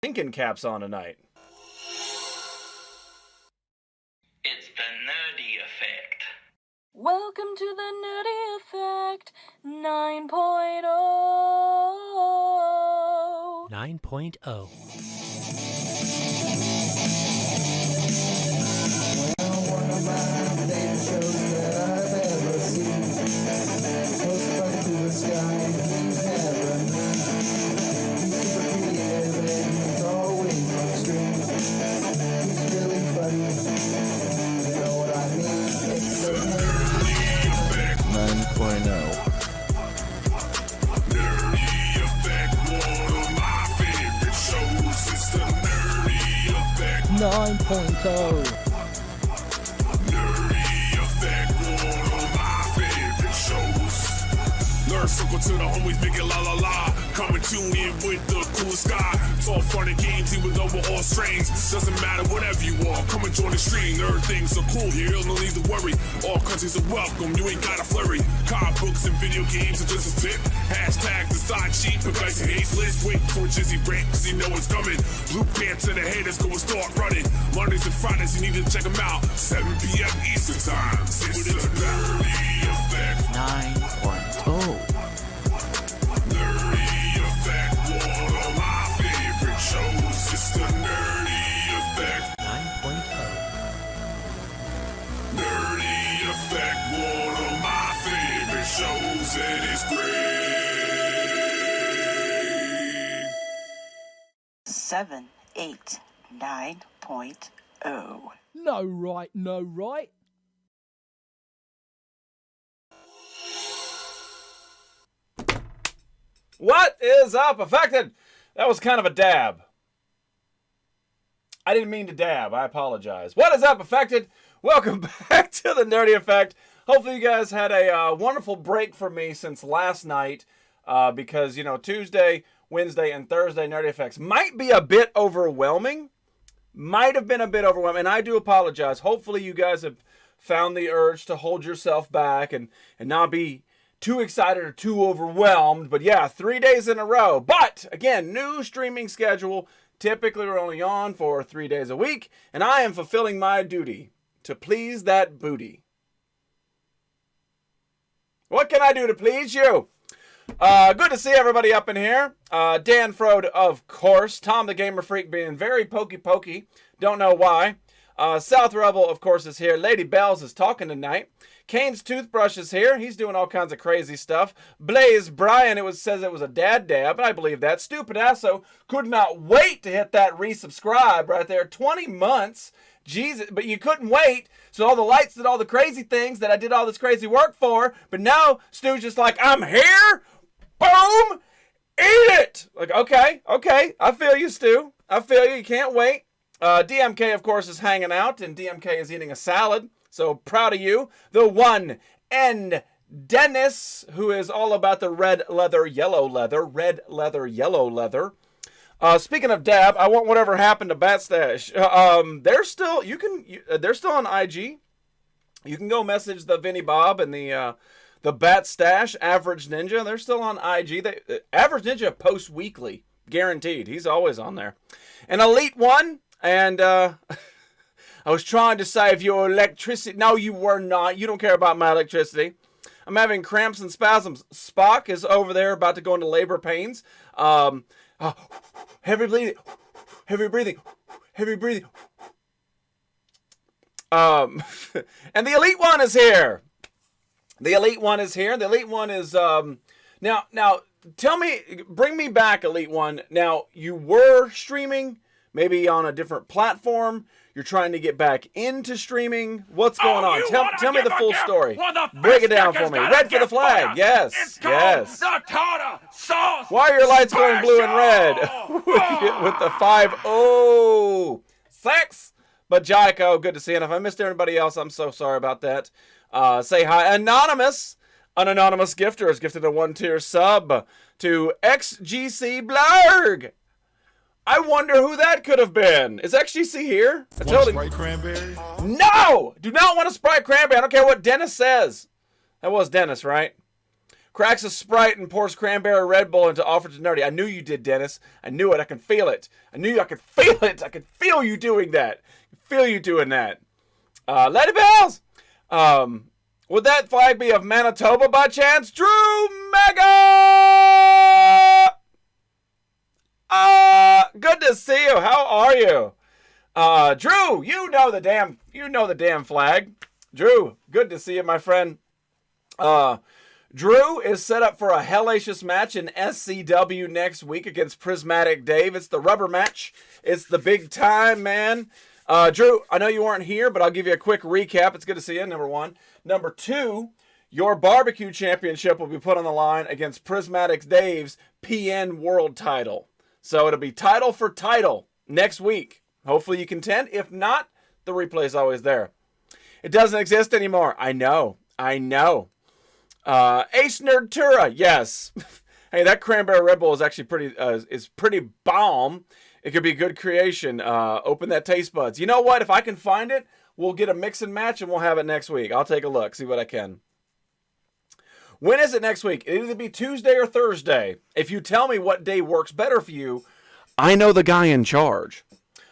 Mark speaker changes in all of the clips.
Speaker 1: thinking caps on tonight.
Speaker 2: It's the nerdy effect.
Speaker 3: Welcome to the Nerdy Effect 9.0.
Speaker 4: 9.0.
Speaker 5: One of my favorite shows that I've ever seen. Goes up to the sky and he's never mean. He's super creative and he's always on screen. He's really funny. You know what I mean? It's the Nerdy Effect 9.0.
Speaker 6: Nerdy Effect, one of my favorite shows. It's the Nerdy Effect
Speaker 4: 9.0.
Speaker 6: Circle to the homies, make it la la la. Come and tune in with the cool sky. It's all fun and games, even though we're all strange. Doesn't matter, whatever you are, come and join the stream. Nerd things are cool here, no need to worry. All countries are welcome, you ain't gotta flurry. Comic books and video games are just a tip. Hashtag the side cheap, because he hates list. Wait for a jizzy break, cause you know it's coming. Blue pants and the haters go and start running. Mondays and Fridays, you need to check them out. 7 p.m. Eastern time. It's the Nerdy Effect
Speaker 4: 9.0.
Speaker 6: It's the Nerdy Effect
Speaker 4: 9.0.
Speaker 6: Nerdy Effect, one of my favorite shows, and it's great.
Speaker 7: 7, 8, 9.0.
Speaker 4: No right, no right.
Speaker 1: What is up, Affected? That was kind of a dab. I didn't mean to dab. I apologize. What is up, Affected? Welcome back to the Nerdy Effect. Hopefully you guys had a wonderful break from me since last night because, you know, Tuesday, Wednesday, and Thursday Nerdy Effects might be a bit overwhelming. Might have been a bit overwhelming, and I do apologize. Hopefully you guys have found the urge to hold yourself back and not be too excited or too overwhelmed. But yeah, 3 days in a row. But again, new streaming schedule. Typically we're only on for 3 days a week, and I am fulfilling my duty to please that booty. What can I do to please you? Good to see everybody up in here. Dan Frode, of course. Tom the Gamer Freak being very pokey. Don't know why. South Rebel, of course, is here. Lady Bells is talking tonight. Kane's Toothbrush is here. He's doing all kinds of crazy stuff. Blaze Brian, says it was a dad dab, and I believe that. Stupid Asso could not wait to hit that resubscribe right there. 20 months. Jesus, but you couldn't wait. So all the lights did all the crazy things that I did all this crazy work for. But now Stu's just like, I'm here. Boom. Eat it. Like, okay. I feel you, Stu. I feel you. You can't wait. DMK, of course, is hanging out, and DMK is eating a salad. So proud of you. The one and Dennis, who is all about the red leather, yellow leather. Red leather, yellow leather. Speaking of dab, I want whatever happened to Bat Stash. They're still on IG. You can go message the Vinny Bob and the Bat Stash, Average Ninja. They're still on IG. Average Ninja posts weekly, guaranteed. He's always on there. An Elite One, and I was trying to save your electricity. No, you were not. You don't care about my electricity. I'm having cramps and spasms. Spock is over there about to go into labor pains. Heavy breathing. And the Elite One is here. The Elite One is now tell me, bring me back, Elite One. Now, you were streaming, maybe on a different platform. You're trying to get back into streaming. What's going on? Tell me the full story. Break it down for me. Red for the flag. Yes.
Speaker 2: The tartar sauce.
Speaker 1: Why are your lights going blue and red? with the 5-0-6. But Jaiko, good to see you. And if I missed everybody else, I'm so sorry about that. Say hi. Anonymous. An anonymous gifter has gifted a 1-tier sub to XGC Blarg. I wonder who that could have been. Is XGC here?
Speaker 6: Sprite cranberry?
Speaker 1: No! Do not want a Sprite cranberry. I don't care what Dennis says. That was Dennis, right? Cracks a Sprite and pours cranberry Red Bull into offer to Nerdy. I knew you did, Dennis. I knew it. I can feel it. I knew I could feel it. I could feel you doing that. Feel you doing that. Lady Bells. Would that flag be of Manitoba by chance? Drew Mega! Good to see you. How are you? Drew, you know the damn flag. Drew, good to see you, my friend. Drew is set up for a hellacious match in SCW next week against Prismatic Dave. It's the rubber match. It's the big time, man. Drew, I know you weren't here, but I'll give you a quick recap. It's good to see you, number one. Number two, your barbecue championship will be put on the line against Prismatic Dave's PN World title. So it'll be title for title next week. Hopefully you contend. If not, the replay is always there. It doesn't exist anymore. I know. Ace Nerdtura, yes. Hey, that cranberry Red Bull is actually pretty bomb. It could be good creation. Open that taste buds. You know what? If I can find it, we'll get a mix and match and we'll have it next week. I'll take a look, see what I can. When is it next week? It'll either be Tuesday or Thursday. If you tell me what day works better for you, I know the guy in charge.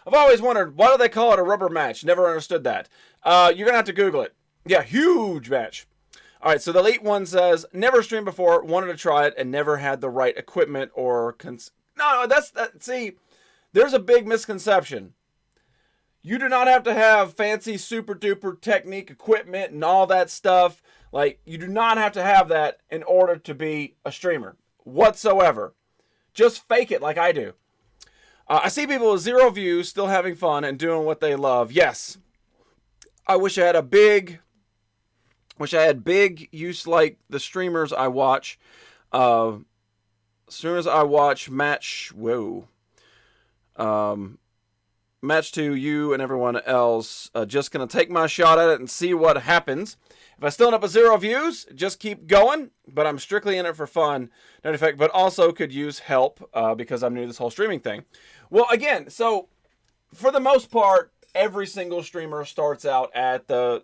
Speaker 1: I've always wondered, why do they call it a rubber match? Never understood that. You're going to have to Google it. Yeah, huge match. All right, so the Elite one says, never streamed before, wanted to try it, and never had the right equipment or... See, there's a big misconception. You do not have to have fancy super-duper technique equipment and all that stuff. Like, you do not have to have that in order to be a streamer whatsoever. Just fake it like I do. I see people with 0 views still having fun and doing what they love. Yes. I wish I had big use like the streamers I watch. As soon as I watch match to you and everyone else, just going to take my shot at it and see what happens. If I still end up with 0 views, just keep going. But I'm strictly in it for fun, no effect, but also could use help because I'm new to this whole streaming thing. Well, again, so for the most part, every single streamer starts out at the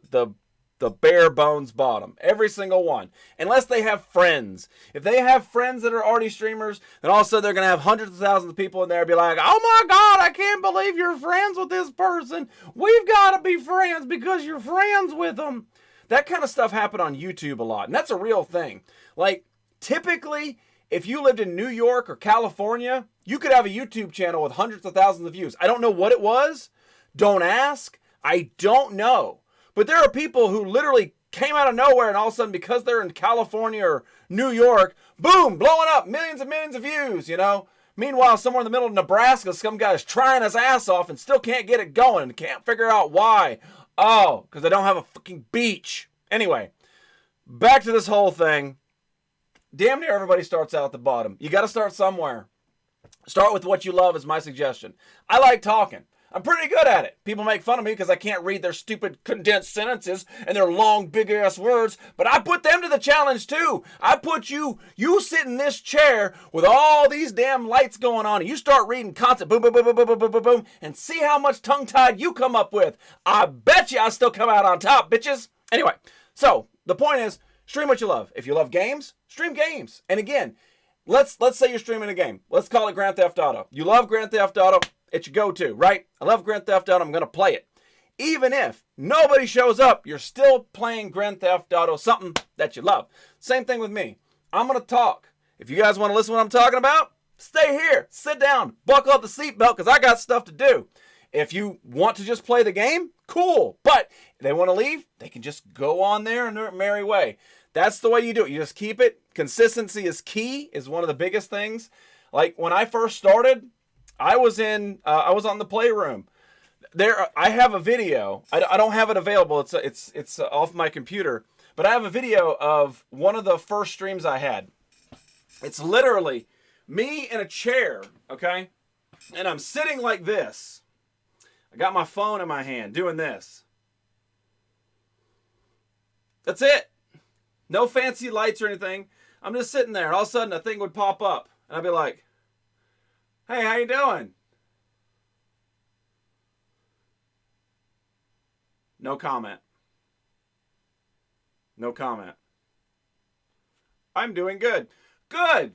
Speaker 1: bare bones bottom. Every single one. Unless they have friends. If they have friends that are already streamers, then all of a sudden they're going to have hundreds of thousands of people in there and be like, oh my God, I can't believe you're friends with this person. We've got to be friends because you're friends with them. That kind of stuff happened on YouTube a lot. And that's a real thing. Like, typically, if you lived in New York or California, you could have a YouTube channel with hundreds of thousands of views. I don't know what it was. Don't ask. I don't know. But there are people who literally came out of nowhere and all of a sudden, because they're in California or New York, boom, blowing up, millions and millions of views, you know? Meanwhile, somewhere in the middle of Nebraska, some guy's trying his ass off and still can't get it going and can't figure out why. Oh, because they don't have a fucking beach. Anyway, back to this whole thing. Damn near everybody starts out at the bottom. You got to start somewhere. Start with what you love is my suggestion. I like talking. I'm pretty good at it. People make fun of me because I can't read their stupid condensed sentences and their long, big-ass words, but I put them to the challenge too. I put you sit in this chair with all these damn lights going on, and you start reading constant boom, boom, boom, boom, boom, boom, boom, boom, boom, and see how much tongue-tied you come up with. I bet you I still come out on top, bitches. Anyway, so the point is, stream what you love. If you love games, stream games. And again, let's say you're streaming a game. Let's call it Grand Theft Auto. You love Grand Theft Auto. It's your go-to, right? I love Grand Theft Auto. I'm going to play it. Even if nobody shows up, you're still playing Grand Theft Auto, something that you love. Same thing with me. I'm going to talk. If you guys want to listen to what I'm talking about, stay here. Sit down. Buckle up the seatbelt because I got stuff to do. If you want to just play the game, cool. But if they want to leave, they can just go on there in their merry way. That's the way you do it. You just keep it. Consistency is key, is one of the biggest things. Like when I first started, I was on the Playroom. I have a video. I don't have it available. It's off my computer. But I have a video of one of the first streams I had. It's literally me in a chair, okay? And I'm sitting like this. I got my phone in my hand doing this. That's it. No fancy lights or anything. I'm just sitting there. And all of a sudden, a thing would pop up. And I'd be like, hey, how you doing? No comment. No comment. I'm doing good. Good.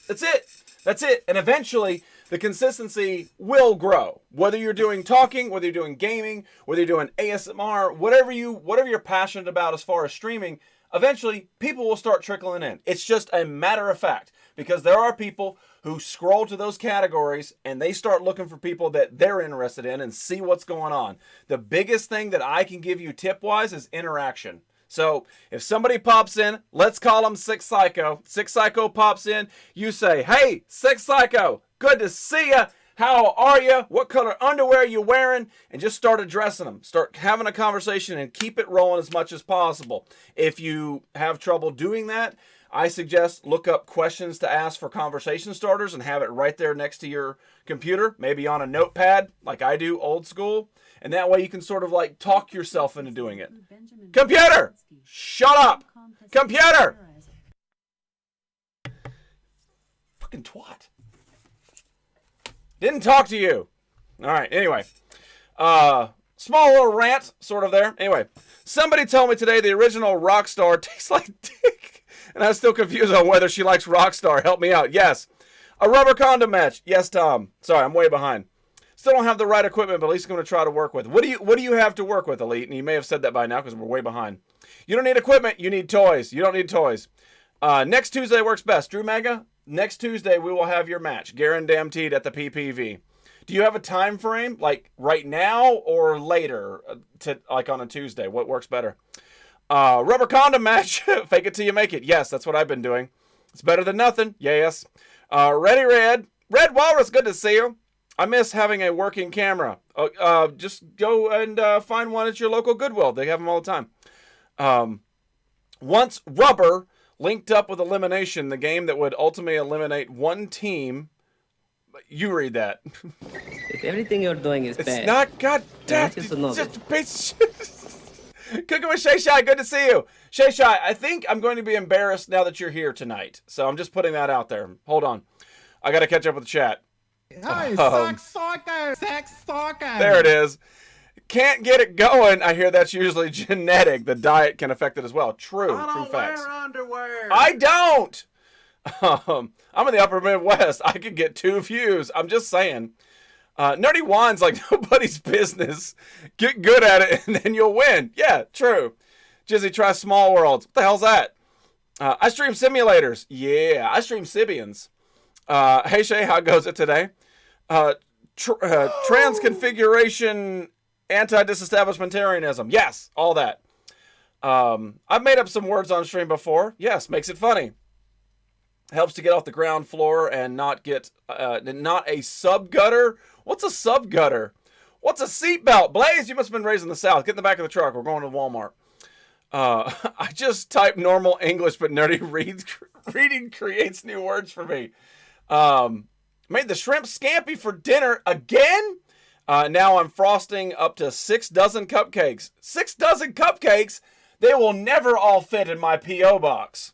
Speaker 1: That's it. That's it. And eventually, the consistency will grow. Whether you're doing talking, whether you're doing gaming, whether you're doing ASMR, whatever you're passionate about as far as streaming, eventually people will start trickling in. It's just a matter of fact, because there are people who scroll to those categories and they start looking for people that they're interested in and see what's going on. The biggest thing that I can give you tip-wise is interaction. So if somebody pops in, let's call them Sick Psycho. Sick Psycho pops in. You say, hey, Sick Psycho, good to see ya. How are you? What color underwear are you wearing? And just start addressing them. Start having a conversation and keep it rolling as much as possible. If you have trouble doing that, I suggest look up questions to ask for conversation starters and have it right there next to your computer, maybe on a notepad like I do, old school. And that way you can sort of like talk yourself into doing it. Computer! Shut up! Computer! Fucking twat. Didn't talk to you. Alright, anyway. Small little rant, sort of there. Anyway, somebody told me today the original Rockstar tastes like dick. And I'm still confused on whether she likes Rockstar. Help me out. Yes. A rubber condom match. Yes, Tom. Sorry, I'm way behind. Still don't have the right equipment, but at least I'm going to try to work with. What do you have to work with, Elite? And you may have said that by now because we're way behind. You don't need equipment. You need toys. You don't need toys. Next Tuesday works best. Drew Mega, next Tuesday we will have your match. Guaranteed at the PPV. Do you have a time frame? Like right now or later? Like on a Tuesday? What works better? Rubber condom match. Fake it till you make it. Yes, that's what I've been doing. It's better than nothing. Yes. Ready Red. Red Walrus, good to see you. I miss having a working camera. Just go and find one at your local Goodwill. They have them all the time. Once Rubber linked up with Elimination, the game that would ultimately eliminate one team. You read that.
Speaker 8: If everything you're doing is bad,
Speaker 1: it's not goddamn.
Speaker 8: just a novel.
Speaker 1: Just a piece of shit. Cooking with Shay Shy, good to see you. Shay Shy, I think I'm going to be embarrassed now that you're here tonight. So I'm just putting that out there. Hold on. I got to catch up with the chat.
Speaker 9: Hey, sex psycho, sex psycho.
Speaker 1: There it is. Can't get it going. I hear that's usually genetic. The diet can affect it as well. True.
Speaker 9: I don't
Speaker 1: true facts.
Speaker 9: wear underwear.
Speaker 1: I don't. I'm in the upper Midwest. I could get 2 views. I'm just saying. Nerdy Wands like nobody's business. Get good at it and then you'll win. Yeah, true. Jizzy, try Small Worlds. What the hell's that? I stream simulators. Yeah, I stream Sibians. Hey Shay, how goes it today? Trans configuration, anti-disestablishmentarianism. Yes, all that. I've made up some words on stream before. Yes, makes it funny. Helps to get off the ground floor and not get not a sub gutter. What's a sub gutter? What's a seatbelt? Blaze, you must have been raised in the South. Get in the back of the truck. We're going to Walmart. I just type normal English, but nerdy reading creates new words for me. Made the shrimp scampi for dinner again. Now I'm frosting up to 6 dozen cupcakes. 6 dozen cupcakes? They will never all fit in my P.O. box.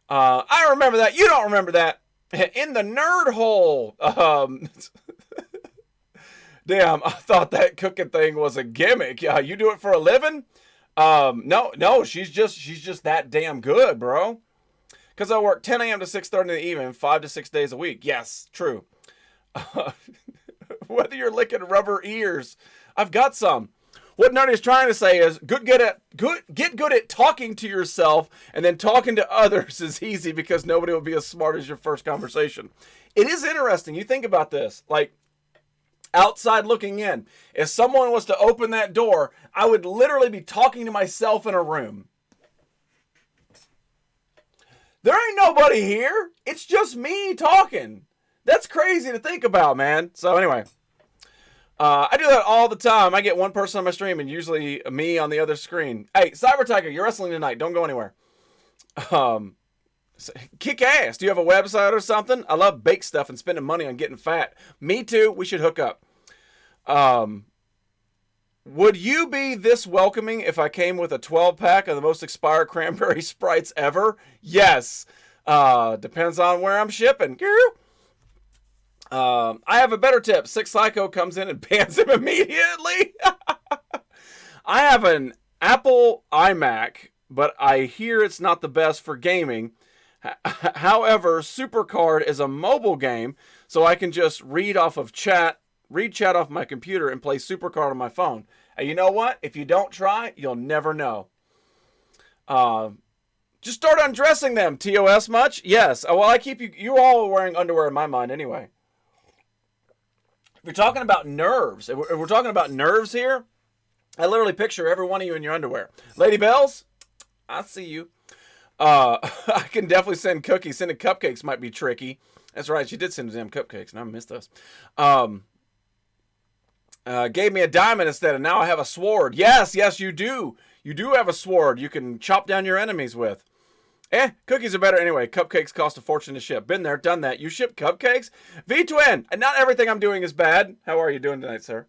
Speaker 1: I remember that. You don't remember that. In the nerd hole. Damn, I thought that cooking thing was a gimmick. You do it for a living? No, she's just that damn good, bro. Because I work 10 a.m. to 6:30 in the evening, 5 to 6 days a week. Yes, true. Whether you're licking rubber ears, I've got some. What Nerdy is trying to say is get good at talking to yourself, and then talking to others is easy because nobody will be as smart as your first conversation. It is interesting. You think about this, like outside looking in. If someone was to open that door, I would literally be talking to myself in a room. There ain't nobody here. It's just me talking. That's crazy to think about, man. So anyway, I do that all the time. I get one person on my stream and usually me on the other screen. Hey, Cyber Tiger, you're wrestling tonight. Don't go anywhere. Kick ass. Do you have a website or something? I love bake stuff and spending money on getting fat. Me too. We should hook up. Would you be this welcoming if I came with a 12-pack of the most expired cranberry Sprites ever? Yes. Depends on where I'm shipping. I have a better tip. Sick Psycho comes in and bans him immediately. I have an Apple iMac but I hear it's not the best for gaming. However, Supercard is a mobile game, so I can just read chat off my computer and play Supercard on my phone. And you know what? If you don't try, you'll never know. Just start undressing them. TOS much? Yes. Well, I keep you all wearing underwear in my mind anyway. If you're talking about nerves, if we're talking about nerves here, I literally picture every one of you in your underwear. Lady Bells, I see you. I can definitely send cookies. Sending cupcakes might be tricky. That's right. She did send them cupcakes, and I missed those. Gave me a diamond instead, and now I have a sword. Yes, you do. You do have a sword you can chop down your enemies with. Cookies are better anyway. Cupcakes cost a fortune to ship. Been there, done that. You ship cupcakes? V-Twin, and not everything I'm doing is bad. How are you doing tonight, sir?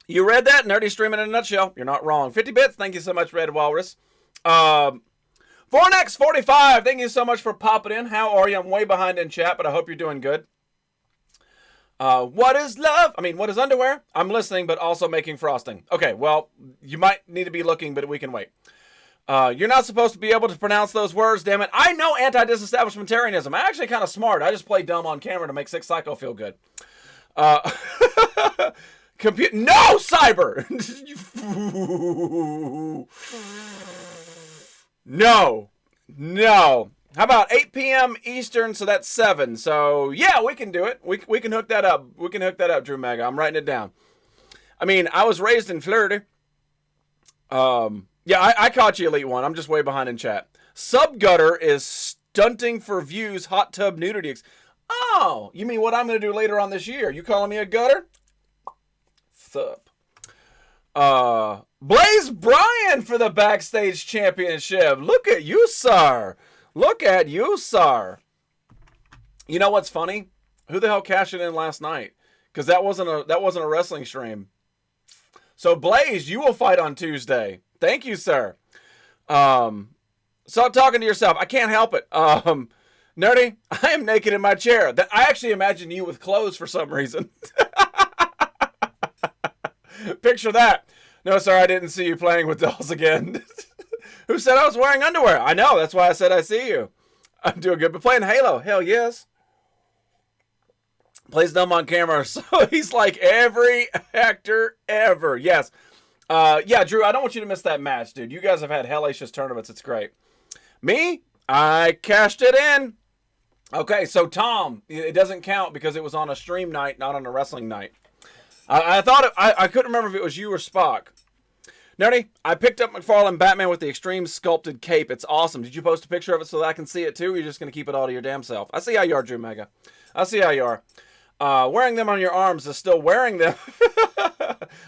Speaker 1: You read that? Nerdy streaming in a nutshell. You're not wrong. 50 bits. Thank you so much, Red Walrus. Fornex45, thank you so much for popping in. How are you? I'm way behind in chat, but I hope you're doing good. What is love? What is underwear? I'm listening, but also making frosting. Okay, well, you might need to be looking, but we can wait. You're not supposed to be able to pronounce those words, damn it. I know anti-disestablishmentarianism. I'm actually kind of smart. I just play dumb on camera to make Six Psycho feel good. No, Cyber! No. How about 8 p.m. Eastern, so that's 7. So, yeah, we can do it. We can hook that up. We can hook that up, Drew Mega. I'm writing it down. I was raised in Florida. Yeah, I caught you, Elite One. I'm just way behind in chat. Subgutter is stunting for views, hot tub nudity. Oh, you mean what I'm going to do later on this year? You calling me a gutter? Sup. Blaze Bryan for the Backstage Championship. Look at you, sir. Look at you, sir. You know what's funny? Who the hell cashed it in last night? Because that wasn't a wrestling stream. So Blaze, you will fight on Tuesday. Thank you, sir. Stop talking to yourself. I can't help it. Nerdy, I am naked in my chair. I actually imagine you with clothes for some reason. Picture that. No, sir, I didn't see you playing with dolls again. Who said I was wearing underwear? I know. That's why I said I see you. I'm doing good. But playing Halo, hell yes. Plays dumb on camera. So he's like every actor ever. Yes. Yeah, Drew, I don't want you to miss that match, dude. You guys have had hellacious tournaments. It's great. Me? I cashed it in. Okay, so Tom, it doesn't count because it was on a stream night, not on a wrestling night. I thought I couldn't remember if it was you or Spock. Nerdy, I picked up McFarlane Batman with the extreme sculpted cape. It's awesome. Did you post a picture of it so that I can see it too? Or you're just going to keep it all to your damn self? I see how you are, Drew Mega. I see how you are. Wearing them on your arms is still wearing them.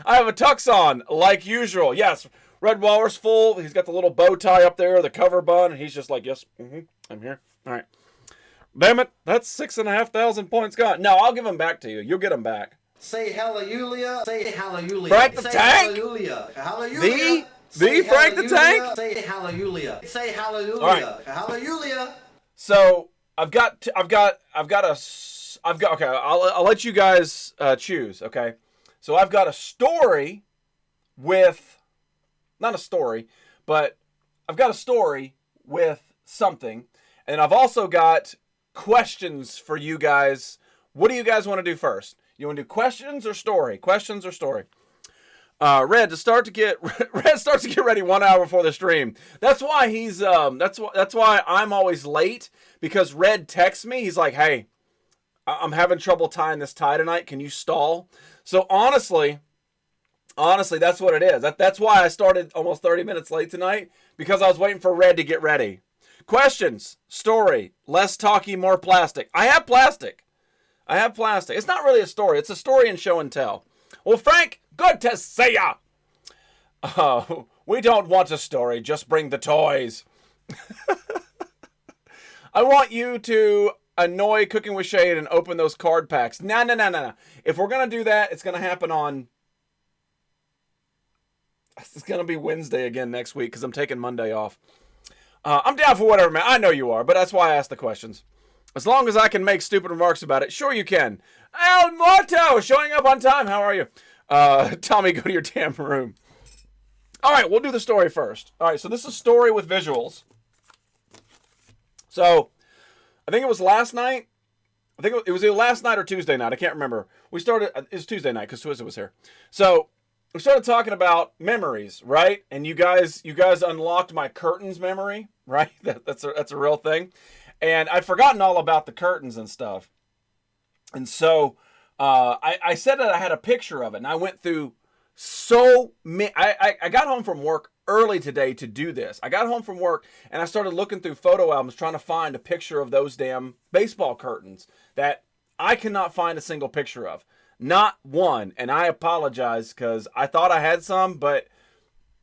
Speaker 1: I have a tux on, like usual. Yes, Red Walrus full. He's got the little bow tie up there, the cover bun, and he's just like, yes, I'm here. All right. Damn it, that's 6,500 points gone. No, I'll give them back to you. You'll get them back.
Speaker 10: Say hallelujah. Say hallelujah.
Speaker 1: Frank the
Speaker 10: say
Speaker 1: Tank?
Speaker 10: Hallelujah. Hallelujah.
Speaker 1: The Frank the Tank?
Speaker 10: Say hallelujah. Say hallelujah.
Speaker 1: All right.
Speaker 10: Hallelujah.
Speaker 1: So okay, I'll let you guys choose, okay? So I've got a story with, not a story, but I've got a story with something. And I've also got questions for you guys. What do you guys want to do first? You want to do questions or story? Questions or story? Red starts to get ready 1 hour before the stream. That's why he's that's why I'm always late, because Red texts me. He's like, "Hey, I'm having trouble tying this tie tonight. Can you stall?" So honestly, that's what it is. That's why I started almost 30 minutes late tonight, because I was waiting for Red to get ready. Questions, story, less talky, more plastic. I have plastic. It's not really a story. It's a story and show and tell. Well, Frank, good to see ya. We don't want a story. Just bring the toys. I want you to annoy Cooking with Shade and open those card packs. No. If we're going to do that, it's going to happen on... It's going to be Wednesday again next week, because I'm taking Monday off. I'm down for whatever, man. I know you are, but that's why I asked the questions. As long as I can make stupid remarks about it, sure you can. El Morto, showing up on time. How are you? Tommy, go to your damn room. All right, we'll do the story first. All right, so this is a story with visuals. So I think it was last night. I think it was either last night or Tuesday night. I can't remember. We started, it was Tuesday night because Twizzle was here. So we started talking about memories, right? And you guys unlocked my curtains memory, right? That's a real thing. And I'd forgotten all about the curtains and stuff. And so I said that I had a picture of it, and I went through so many. I got home from work early today to do this. I got home from work and I started looking through photo albums trying to find a picture of those damn baseball curtains that I cannot find a single picture of. Not one. And I apologize because I thought I had some, but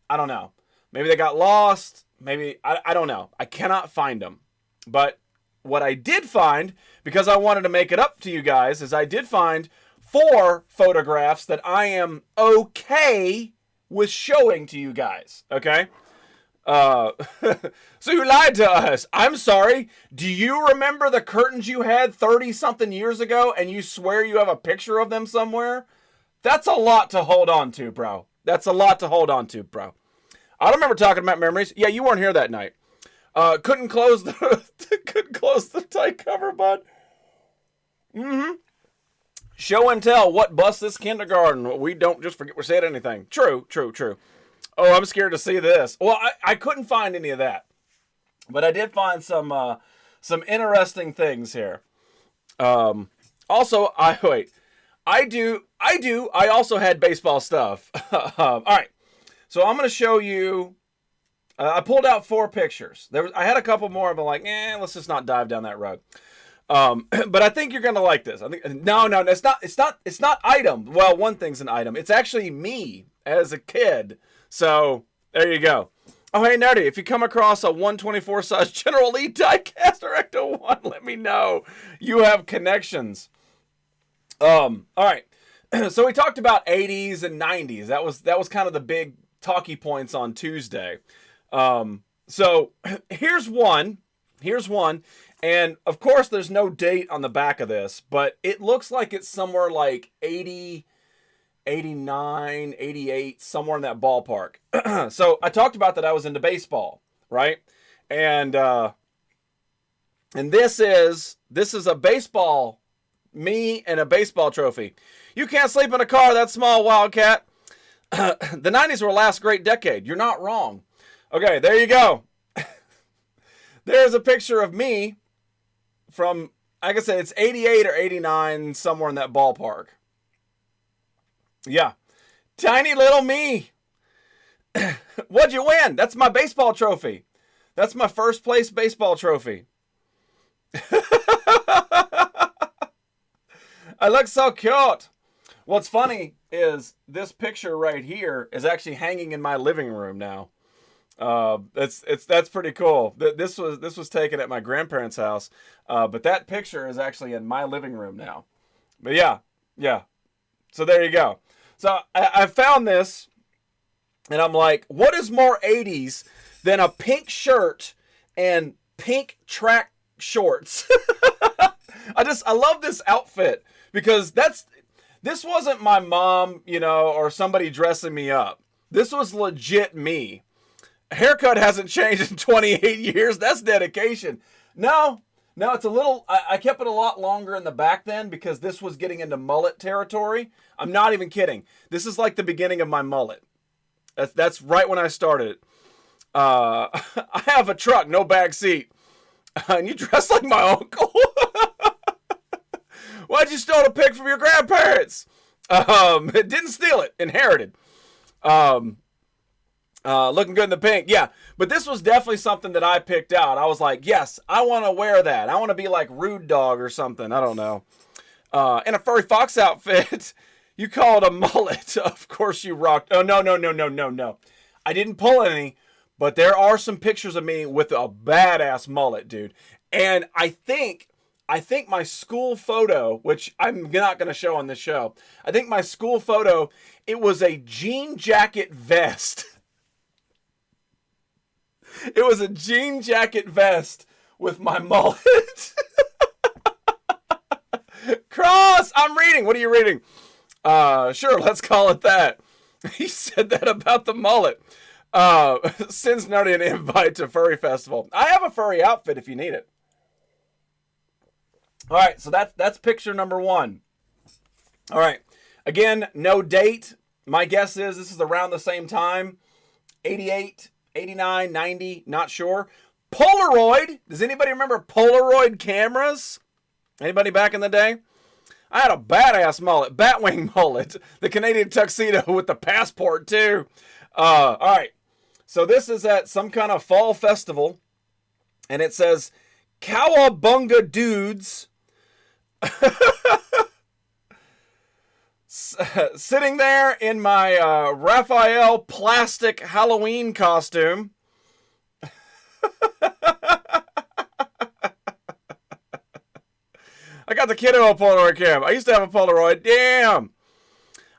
Speaker 1: I don't know. Maybe they got lost. Maybe, I don't know. I cannot find them. But what I did find, because I wanted to make it up to you guys, is I did find 4 photographs that I am okay with showing to you guys, okay? So you lied to us. I'm sorry. Do you remember the curtains you had 30-something years ago and you swear you have a picture of them somewhere? That's a lot to hold on to, bro. That's a lot to hold on to, bro. I don't remember talking about memories. Yeah, you weren't here that night. Couldn't close the tight cover, bud. Mm-hmm. Show and tell what bust this kindergarten. We don't just forget we said anything. True. Oh, I'm scared to see this. Well, I couldn't find any of that. But I did find some interesting things here. Also, I also had baseball stuff. All right. So I'm going to show you. I pulled out 4 pictures. I had a couple more, but like, let's just not dive down that road. But I think you're gonna like this. I think no, it's not item. Well, one thing's an item. It's actually me as a kid. So there you go. Oh, hey Nerdy, if you come across a 124 size General Lee diecast or Ecto 1, let me know. You have connections. All right. So we talked about 80s and 90s. That was kind of the big talkie points on Tuesday. So here's one. And, of course, there's no date on the back of this, but it looks like it's somewhere like 80, 89, 88, somewhere in that ballpark. So I talked about that I was into baseball, right? And this is a baseball, me and a baseball trophy. You can't sleep in a car that small, Wildcat. The 90s were last great decade. You're not wrong. Okay, there you go. There's a picture of me from, like I said, it's 88 or 89, somewhere in that ballpark. Yeah. Tiny little me. What'd you win? That's my baseball trophy. That's my first place baseball trophy. I look so cute. What's funny is this picture right here is actually hanging in my living room now. That's pretty cool. This was taken at my grandparents' house, but that picture is actually in my living room now. But yeah. So there you go. So I found this, and I'm like, what is more 80s than a pink shirt and pink track shorts? I love this outfit because this wasn't my mom, or somebody dressing me up. This was legit me. Haircut hasn't changed in 28 years. That's dedication. No, it's a little, I kept it a lot longer in the back then because this was getting into mullet territory. I'm not even kidding. This is like the beginning of my mullet. That's right when I started it. I have a truck, no back seat. And you dress like my uncle. Why'd you steal a pic from your grandparents? Didn't steal it, inherited. Looking good in the pink. Yeah, but this was definitely something that I picked out. I was like, yes, I want to wear that. I want to be like Rude Dog or something. I don't know. In a furry fox outfit. You call it a mullet. Of course you rocked. Oh, no. I didn't pull any, but there are some pictures of me with a badass mullet, dude. And I think my school photo, which I'm not going to show on this show, I think my school photo, it was a jean jacket vest. It was a jean jacket vest with my mullet. Cross! I'm reading. What are you reading? Sure, let's call it that. He said that about the mullet. Sends Nerdy an invite to Furry Festival. I have a furry outfit if you need it. All right, so that's picture number 1. All right, again, no date. My guess is this is around the same time. 88, 89, 90, not sure. Polaroid. Does anybody remember Polaroid cameras? Anybody back in the day? I had a badass mullet, Batwing mullet. The Canadian tuxedo with the passport, too. All right. So this is at some kind of fall festival. And it says, Cowabunga Dudes. Sitting there in my Raphael plastic Halloween costume. I got the kiddo a Polaroid cam. I used to have a Polaroid. Damn.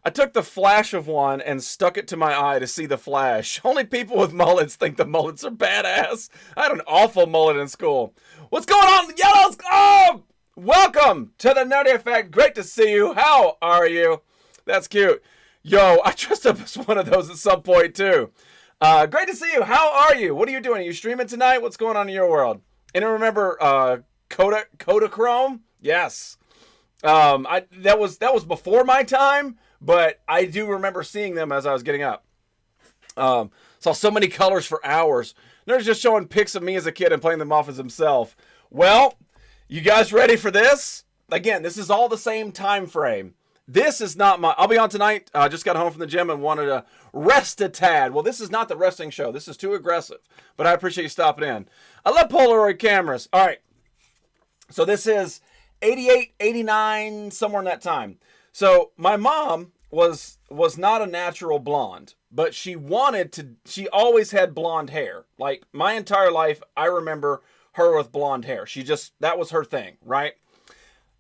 Speaker 1: I took the flash of one and stuck it to my eye to see the flash. Only people with mullets think the mullets are badass. I had an awful mullet in school. What's going on, Yellows? Oh! Welcome to the Nerdy Effect. Great to see you. How are you? That's cute. Yo, I dressed up as one of those at some point, too. Great to see you. How are you? What are you doing? Are you streaming tonight? What's going on in your world? And remember Kodachrome? Yes. That was before my time, but I do remember seeing them as I was getting up. Saw so many colors for hours. They're just showing pics of me as a kid and playing them off as himself. Well, you guys ready for this? Again, this is all the same time frame. This is not my... I'll be on tonight. I just got home from the gym and wanted to rest a tad. Well, this is not the resting show. This is too aggressive. But I appreciate you stopping in. I love Polaroid cameras. All right. So this is 88, 89, somewhere in that time. So my mom was not a natural blonde. But she always had blonde hair. Like, my entire life, I remember her with blonde hair. That was her thing, right?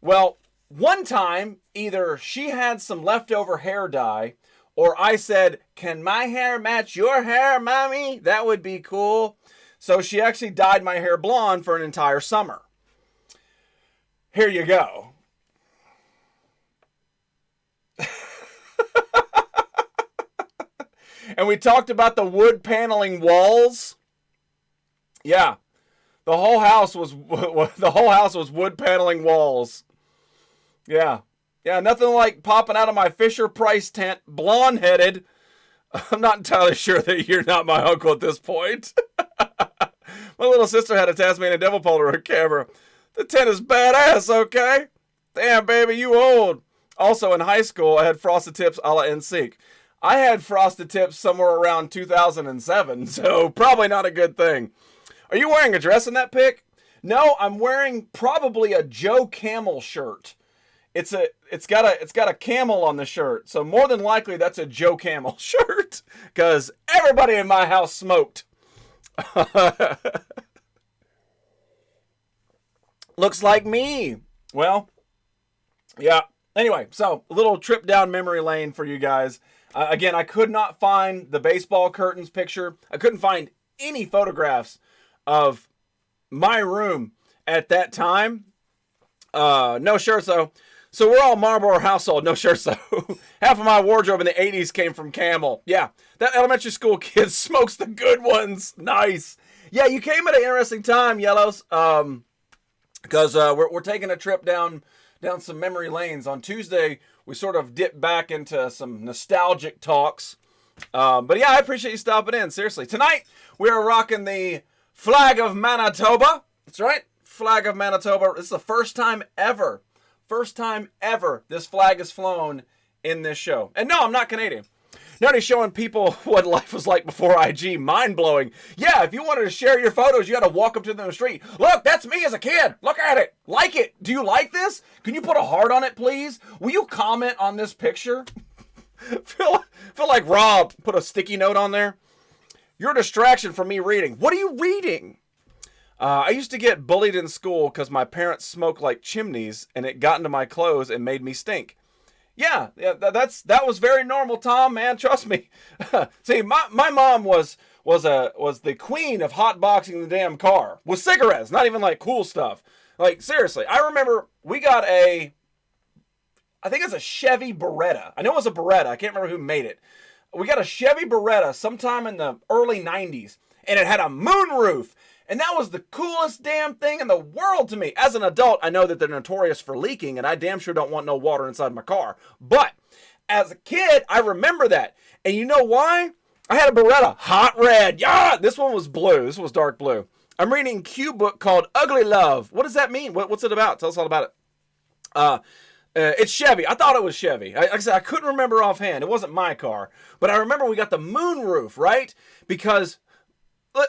Speaker 1: Well, one time, either she had some leftover hair dye, or I said, can my hair match your hair, mommy? That would be cool. So she actually dyed my hair blonde for an entire summer. Here you go. And we talked about the wood paneling walls. Yeah. The whole house was wood paneling walls. Yeah. Yeah, nothing like popping out of my Fisher-Price tent, blonde-headed. I'm not entirely sure that you're not my uncle at this point. My little sister had a Tasmanian Devil Polaroid camera. The tent is badass, okay? Damn, baby, you old. Also, in high school, I had frosted tips a la NSYNC. I had frosted tips somewhere around 2007, so probably not a good thing. Are you wearing a dress in that pic? No, I'm wearing probably a Joe Camel shirt. It's got a camel on the shirt, so more than likely that's a Joe Camel shirt, because everybody in my house smoked. Looks like me. Well, yeah. Anyway, so a little trip down memory lane for you guys. Again, I could not find the baseball curtains picture. I couldn't find any photographs of my room at that time. No shirts, though. So we're all Marlboro household, no shirts, though. Half of my wardrobe in the 80s came from Camel. Yeah, that elementary school kid smokes the good ones. Nice. Yeah, you came at an interesting time, Yellows. Because we're taking a trip down some memory lanes. On Tuesday, we sort of dipped back into some nostalgic talks. But yeah, I appreciate you stopping in. Seriously. Tonight, we are rocking the flag of Manitoba. That's right. Flag of Manitoba. It's the first time ever this flag is flown in this show. And no, I'm not Canadian. Nerdy showing people what life was like before IG. Mind-blowing. Yeah, if you wanted to share your photos, you had to walk up to them in the street. Look, that's me as a kid. Look at it. Like it. Do you like this? Can you put a heart on it, please? Will you comment on this picture? feel like Rob put a sticky note on there. You're a distraction from me reading. What are you reading? I used to get bullied in school because my parents smoked like chimneys, and it got into my clothes and made me stink. Yeah, that was very normal, Tom, man. Trust me. See, my mom was the queen of hotboxing the damn car with cigarettes, not even like cool stuff. Like, seriously, I remember we got I think it's a Chevy Beretta. I know it was a Beretta. I can't remember who made it. we got a Chevy Beretta sometime in the early 90s, and it had a moonroof. And that was the coolest damn thing in the world to me. As an adult, I know that they're notorious for leaking, and I damn sure don't want no water inside my car. But as a kid, I remember that. And you know why? I had a Beretta, hot red. Yeah, this one was blue. This was dark blue. I'm reading a Q book called Ugly Love. What does that mean? What's it about? Tell us all about it. It's Chevy. I thought it was Chevy. Like I said, I couldn't remember offhand. It wasn't my car. But I remember we got the moonroof, right? Because,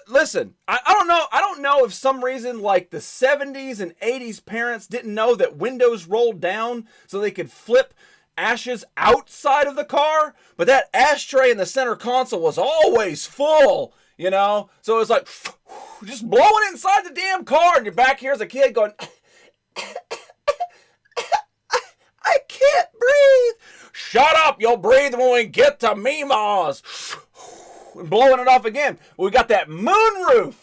Speaker 1: listen, I don't know if some reason like the 70s and 80s parents didn't know that windows rolled down so they could flip ashes outside of the car. But that ashtray in the center console was always full, you know? So it was like just blowing inside the damn car. And you're back here as a kid going... I can't breathe. Shut up. You'll breathe when we get to Mima's. Blowing it off again. We got that moonroof.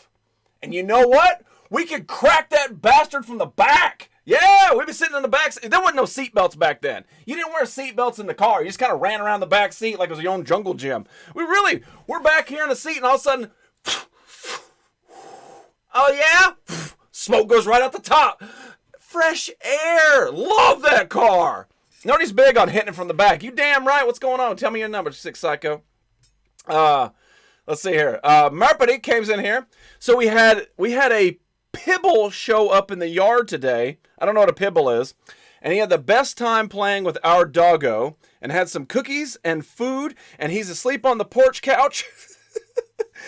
Speaker 1: And you know what? We could crack that bastard from the back. Yeah, we'd be sitting in the back. There wasn't no seatbelts back then. You didn't wear seatbelts in the car. You just kind of ran around the back seat like it was your own jungle gym. We're back here in the seat, and all of a sudden, oh yeah? Smoke goes right out the top. Fresh air. Love that car. Nobody's big on hitting it from the back. You damn right. What's going on? Tell me your number, Sick Psycho. Let's see here. Merpity came in here. So we had a Pibble show up in the yard today. I don't know what a Pibble is. And he had the best time playing with our doggo and had some cookies and food. And he's asleep on the porch couch.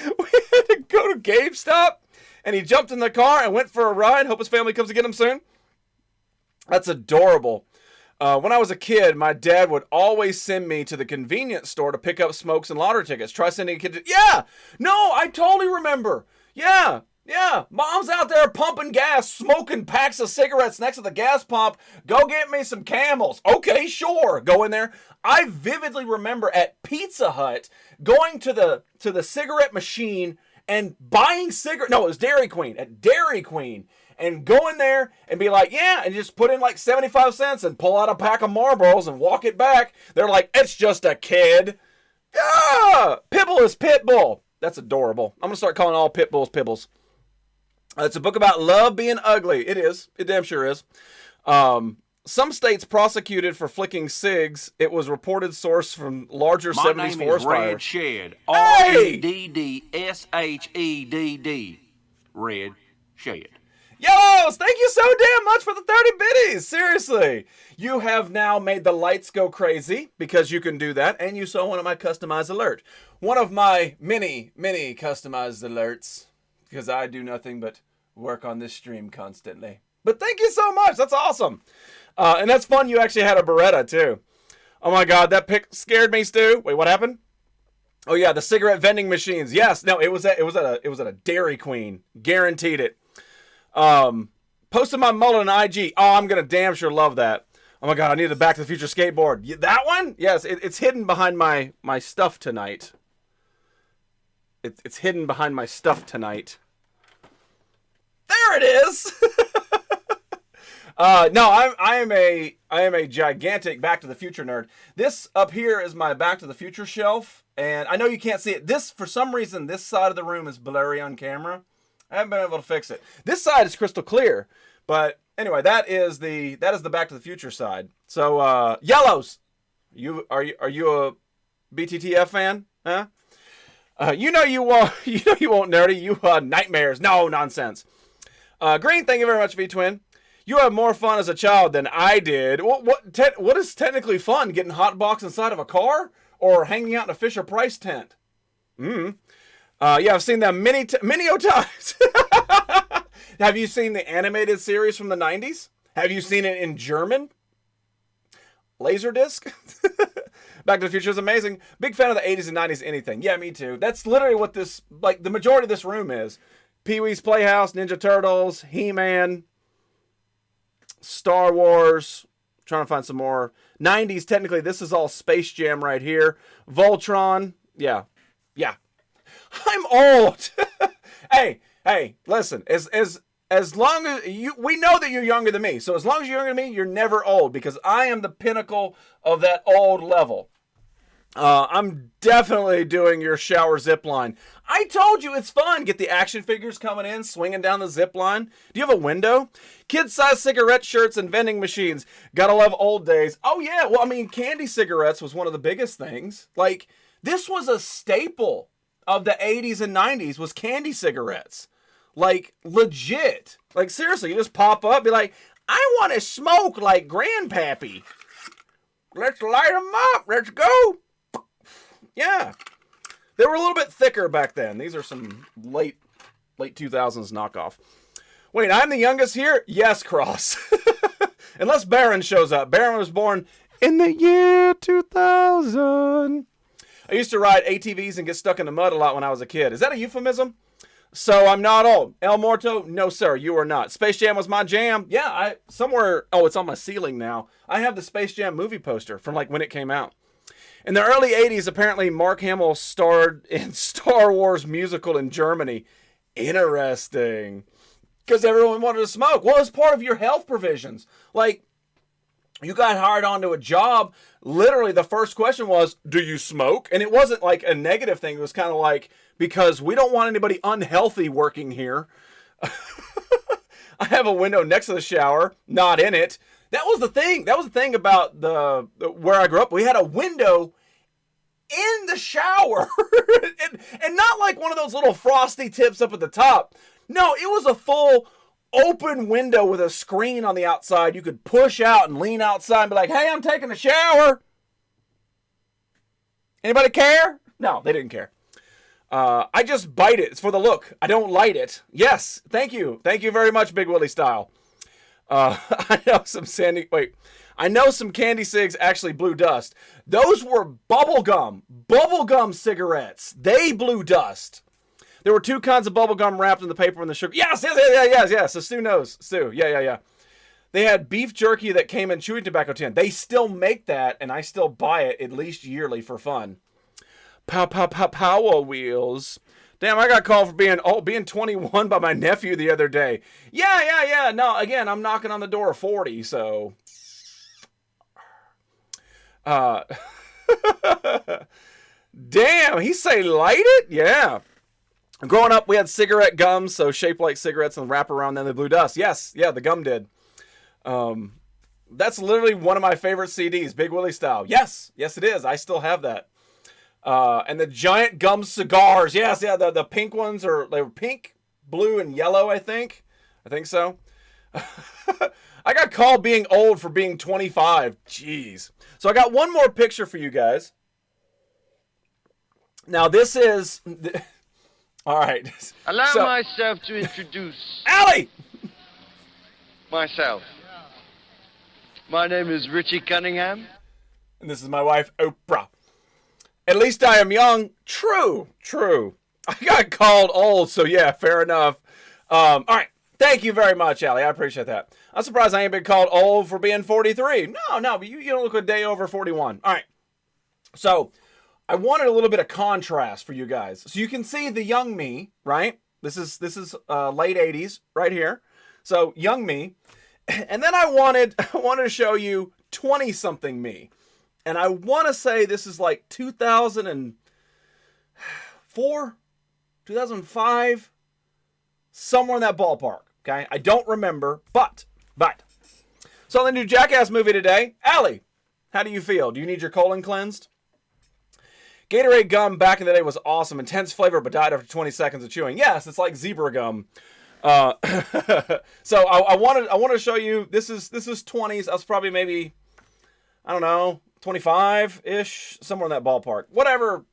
Speaker 1: We had to go to GameStop. And he jumped in the car and went for a ride. Hope his family comes to get him soon. That's adorable. When I was a kid, my dad would always send me to the convenience store to pick up smokes and lottery tickets. Try sending a kid to... Yeah! No, I totally remember. Yeah. Mom's out there pumping gas, smoking packs of cigarettes next to the gas pump. Go get me some Camels. Okay, sure. Go in there. I vividly remember at Pizza Hut going to the cigarette machine and buying cigarette... No, it was Dairy Queen. At Dairy Queen. And go in there and be like, yeah, and just put in like 75 cents and pull out a pack of Marlboros and walk it back. They're like, it's just a kid. Yeah! Pitbull is Pitbull. That's adorable. I'm going to start calling all pit bulls Pibbles. It's a book about love being ugly. It is. It damn sure is. Some states prosecuted for flicking cigs. It was reported source from larger 70s forest fires.
Speaker 2: Red Shed.
Speaker 1: Hey!
Speaker 2: REDDSHEDD. Red Shed.
Speaker 1: Yellows, thank you so damn much for the 30 biddies. Seriously. You have now made the lights go crazy because you can do that. And you saw one of my customized alert. One of my many customized alerts. Because I do nothing but work on this stream constantly. But thank you so much. That's awesome. And that's fun. You actually had a Beretta too. Oh my God, that pic scared me, Stu. Wait, what happened? Oh yeah, the cigarette vending machines. Yes, no, it was at a Dairy Queen. Guaranteed it. Posted my mullet on IG. Oh, I'm gonna damn sure love that. Oh my God, I need the Back to the Future skateboard. That one? Yes, it's hidden behind my stuff tonight. It's hidden behind my stuff tonight. There it is. No, I am a gigantic Back to the Future nerd. This up here is my Back to the Future shelf, and I know you can't see it. This, for some reason, this side of the room is blurry on camera. I haven't been able to fix it. This side is crystal clear, but anyway, that is the Back to the Future side. So, Yellows, are you a BTTF fan? Huh? You know you won't nerdy. You nightmares. No nonsense. Green, thank you very much, V-Twin. You have more fun as a child than I did. What is technically fun? Getting hot box inside of a car or hanging out in a Fisher Price tent? Yeah, I've seen that many times. Have you seen the animated series from the 90s? Have you seen it in German? Laserdisc? Back to the Future is amazing. Big fan of the 80s and 90s anything. Yeah, me too. That's literally what this, like, the majority of this room is. Pee-wee's Playhouse, Ninja Turtles, He-Man, Star Wars. I'm trying to find some more. 90s, technically, this is all Space Jam right here. Voltron. Yeah. I'm old. Hey, listen. As long as we know that you're younger than me. So as long as you're younger than me, you're never old because I am the pinnacle of that old level. I'm definitely doing your shower zip line. I told you it's fun. Get the action figures coming in, swinging down the zip line. Do you have a window? Kid-sized cigarette shirts and vending machines. Gotta love old days. Oh, yeah. Well, I mean, candy cigarettes was one of the biggest things. Like, this was a staple of the 80s and 90s was candy cigarettes. Like, legit. Like, seriously, you just pop up, be like, I want to smoke like Grandpappy. Let's light them up. Let's go. Yeah. They were a little bit thicker back then. These are some late 2000s knockoff. Wait, I'm the youngest here? Yes, Cross. Unless Baron shows up. Baron was born in the year 2000. I used to ride ATVs and get stuck in the mud a lot when I was a kid. Is that a euphemism? So I'm not old. El Morto? No, sir, you are not. Space Jam was my jam. Yeah, somewhere, it's on my ceiling now. I have the Space Jam movie poster from like when it came out. In the early 80s, apparently Mark Hamill starred in Star Wars musical in Germany. Interesting. Because everyone wanted to smoke. Well, it's part of your health provisions. Like, you got hired onto a job. Literally, the first question was, do you smoke? And it wasn't like a negative thing. It was kind of like, because we don't want anybody unhealthy working here. I have a window next to the shower, not in it. That was the thing. That was the thing about where I grew up. We had a window in the shower. and not like one of those little frosty tips up at the top. No, it was a full open window with a screen on the outside. You could push out and lean outside and be like, hey, I'm taking a shower. Anybody care? No, they didn't care. I just bite it. It's for the look. I don't light it. Yes, thank you. Thank you very much, Big Willie style. I know some candy cigs actually blew dust. Those were bubblegum cigarettes. They blew dust. There were two kinds of bubblegum wrapped in the paper and the sugar. Yes. So Stu knows. Stu, yeah. They had beef jerky that came in chewing tobacco tin. They still make that, and I still buy it at least yearly for fun. Power Wheels. Damn, I got called for being 21 by my nephew the other day. Yeah. No, again, I'm knocking on the door of 40, so. Damn, he say light it? Yeah. Growing up, we had cigarette gums, so shaped like cigarettes and wrap around them, they blew dust. Yes, yeah, the gum did. That's literally one of my favorite CDs, Big Willie style. Yes, it is. I still have that. And the giant gum cigars. Yes, the pink ones they were pink, blue, and yellow, I think. I think so. I got called being old for being 25. Jeez. So I got one more picture for you guys. Now this is... All right.
Speaker 11: Allow myself to introduce...
Speaker 1: Allie!
Speaker 11: Myself. My name is Richie Cunningham.
Speaker 1: And this is my wife, Oprah. At least I am young. True. I got called old, so yeah, fair enough. All right. Thank you very much, Allie. I appreciate that. I'm surprised I ain't been called old for being 43. No, but you don't look a day over 41. All right. So I wanted a little bit of contrast for you guys. So you can see the young me, right? This is late 80s right here. So young me. And then I wanted to show you 20-something me. And I want to say this is like 2004, 2005, somewhere in that ballpark, okay? I don't remember, but. So the new Jackass movie today. Allie, how do you feel? Do you need your colon cleansed? Gatorade gum back in the day was awesome. Intense flavor, but died after 20 seconds of chewing. Yes, it's like zebra gum. So I wanted to show you, this is 20s. I was probably maybe, I don't know, 25-ish, somewhere in that ballpark. Whatever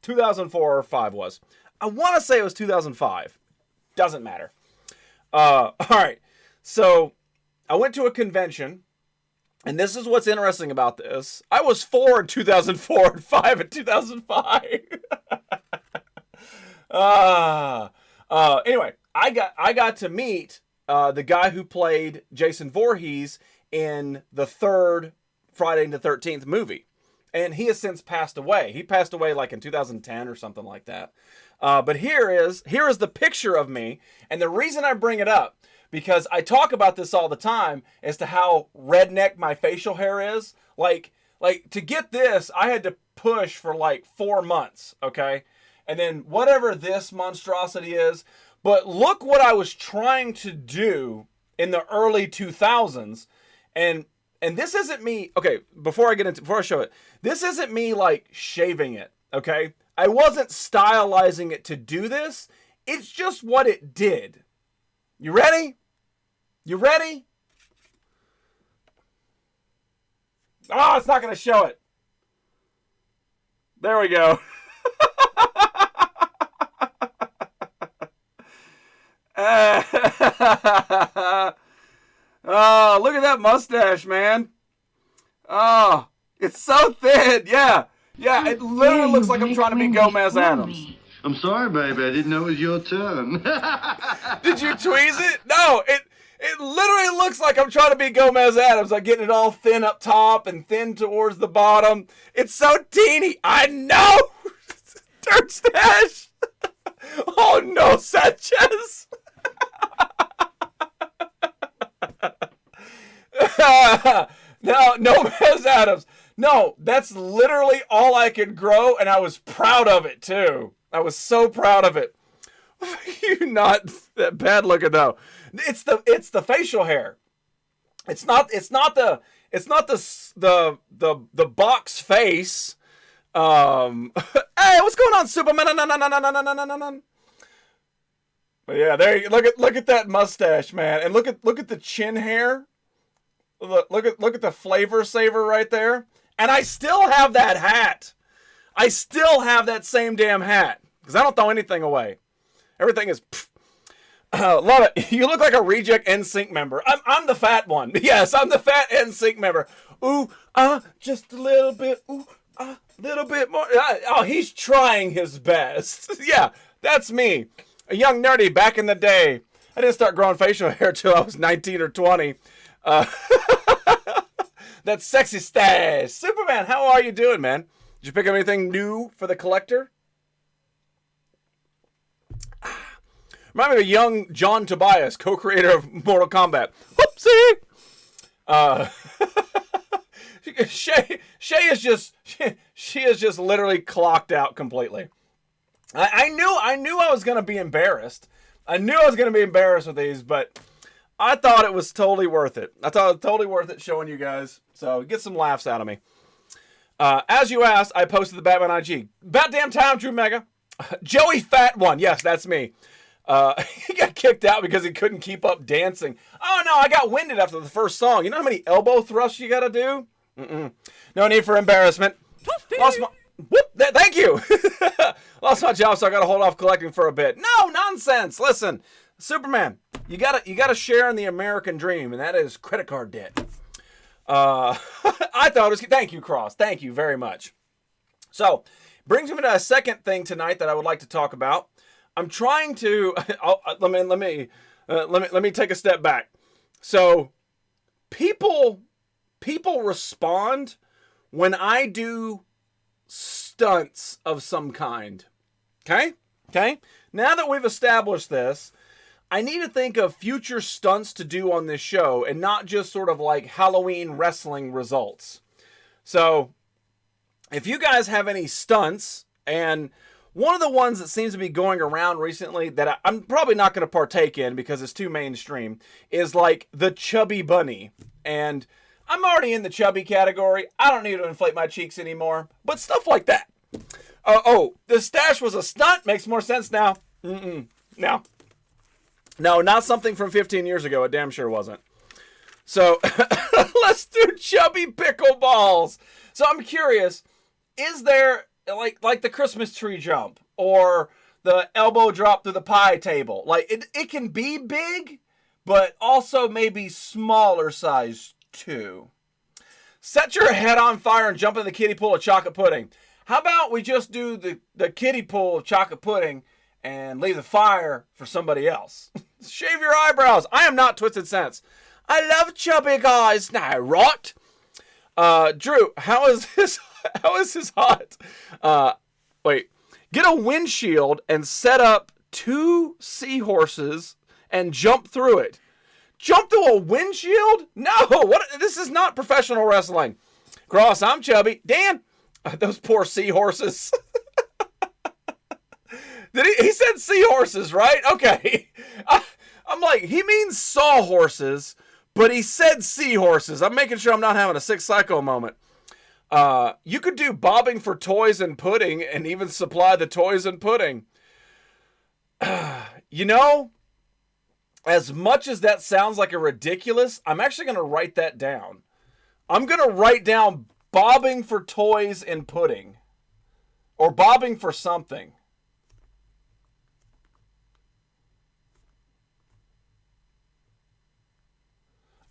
Speaker 1: 2004 or 5 was. I want to say it was 2005. Doesn't matter. All right. So I went to a convention, and this is what's interesting about this. I was 4 in 2004 and 5 in 2005. Anyway, I got to meet the guy who played Jason Voorhees in the third Friday the 13th movie. And he has since passed away. He passed away like in 2010 or something like that. But here is the picture of me. And the reason I bring it up, because I talk about this all the time as to how redneck my facial hair is. Like Like, to get this, I had to push for like 4 months, okay? And then whatever this monstrosity is, but look what I was trying to do in the early 2000s. And this isn't me, okay, before I show it, this isn't me like shaving it, okay? I wasn't stylizing it to do this. It's just what it did. You ready? You ready? Oh, it's not going to show it. There we go. Oh, look at that mustache, man. Oh, it's so thin. Yeah. Yeah, it literally looks like I'm trying to be Gomez Adams.
Speaker 11: I'm sorry, baby. I didn't know it was your turn.
Speaker 1: Did you tweeze it? No, it literally looks like I'm trying to be Gomez Adams. Like getting it all thin up top and thin towards the bottom. It's so teeny. I know. Dirt stash. Oh no, Sanchez. No, Gomez Adams. No, that's literally all I could grow, and I was proud of it too. I was so proud of it. You not that bad looking though. It's the facial hair. It's not the box face. Hey, what's going on, Superman? But yeah, there you look at that mustache, man, and look at the chin hair. Look at the flavor saver right there. And I still have that hat. I still have that same damn hat because I don't throw anything away. Everything is. Love it. You look like a reject NSYNC member. I'm the fat one. Yes, I'm the fat NSYNC member. Ooh, just a little bit. Ooh, a little bit more. Oh, he's trying his best. Yeah, that's me. A young nerdy back in the day. I didn't start growing facial hair till I was 19 or 20. That sexy stash. Superman, how are you doing, man? Did you pick up anything new for the collector? Remind me of a young John Tobias, co-creator of Mortal Kombat. Whoopsie! She is just literally clocked out completely. I knew I was going to be embarrassed. I knew I was going to be embarrassed with these, but I thought it was totally worth it. I thought it was totally worth it showing you guys. So get some laughs out of me. As you asked, I posted the Batman IG. About damn time, Drew Mega. Joey Fat One. Yes, that's me. He got kicked out because he couldn't keep up dancing. Oh, no, I got winded after the first song. You know how many elbow thrusts you got to do? No need for embarrassment. Thank you. Lost my job, so I got to hold off collecting for a bit. No, nonsense. Listen, Superman, you gotta share in the American dream, and that is credit card debt. I thought it was. Thank you, Cross. Thank you very much. So, brings me to a second thing tonight that I would like to talk about. I'm trying to. Let me take a step back. So, people respond when I do stunts of some kind. Okay. Now that we've established this, I need to think of future stunts to do on this show and not just sort of like Halloween wrestling results. So, if you guys have any stunts, and one of the ones that seems to be going around recently that I'm probably not going to partake in because it's too mainstream is like the Chubby Bunny. And I'm already in the chubby category. I don't need to inflate my cheeks anymore. But stuff like that. The stash was a stunt? Makes more sense now. No, not something from 15 years ago. It damn sure wasn't. So, let's do chubby pickleballs. So, I'm curious, is there, like the Christmas tree jump, or the elbow drop through the pie table? Like, it can be big, but also maybe smaller size, too. Set your head on fire and jump in the kiddie pool of chocolate pudding. How about we just do the kiddie pool of chocolate pudding and leave the fire for somebody else? Shave your eyebrows. I am not Twisted Sense. I love chubby guys now, right? Drew, how is this hot? Get a windshield and set up 2 seahorses and jump through it. Jump through a windshield? No, this is not professional wrestling. Cross, I'm chubby. Dan, those poor seahorses. He said seahorses, right? Okay. I'm like, he means sawhorses, but he said seahorses. I'm making sure I'm not having a sick psycho moment. You could do bobbing for toys and pudding and even supply the toys and pudding. You know, as much as that sounds like a ridiculous, I'm actually going to write that down. I'm going to write down bobbing for toys and pudding. Or bobbing for something.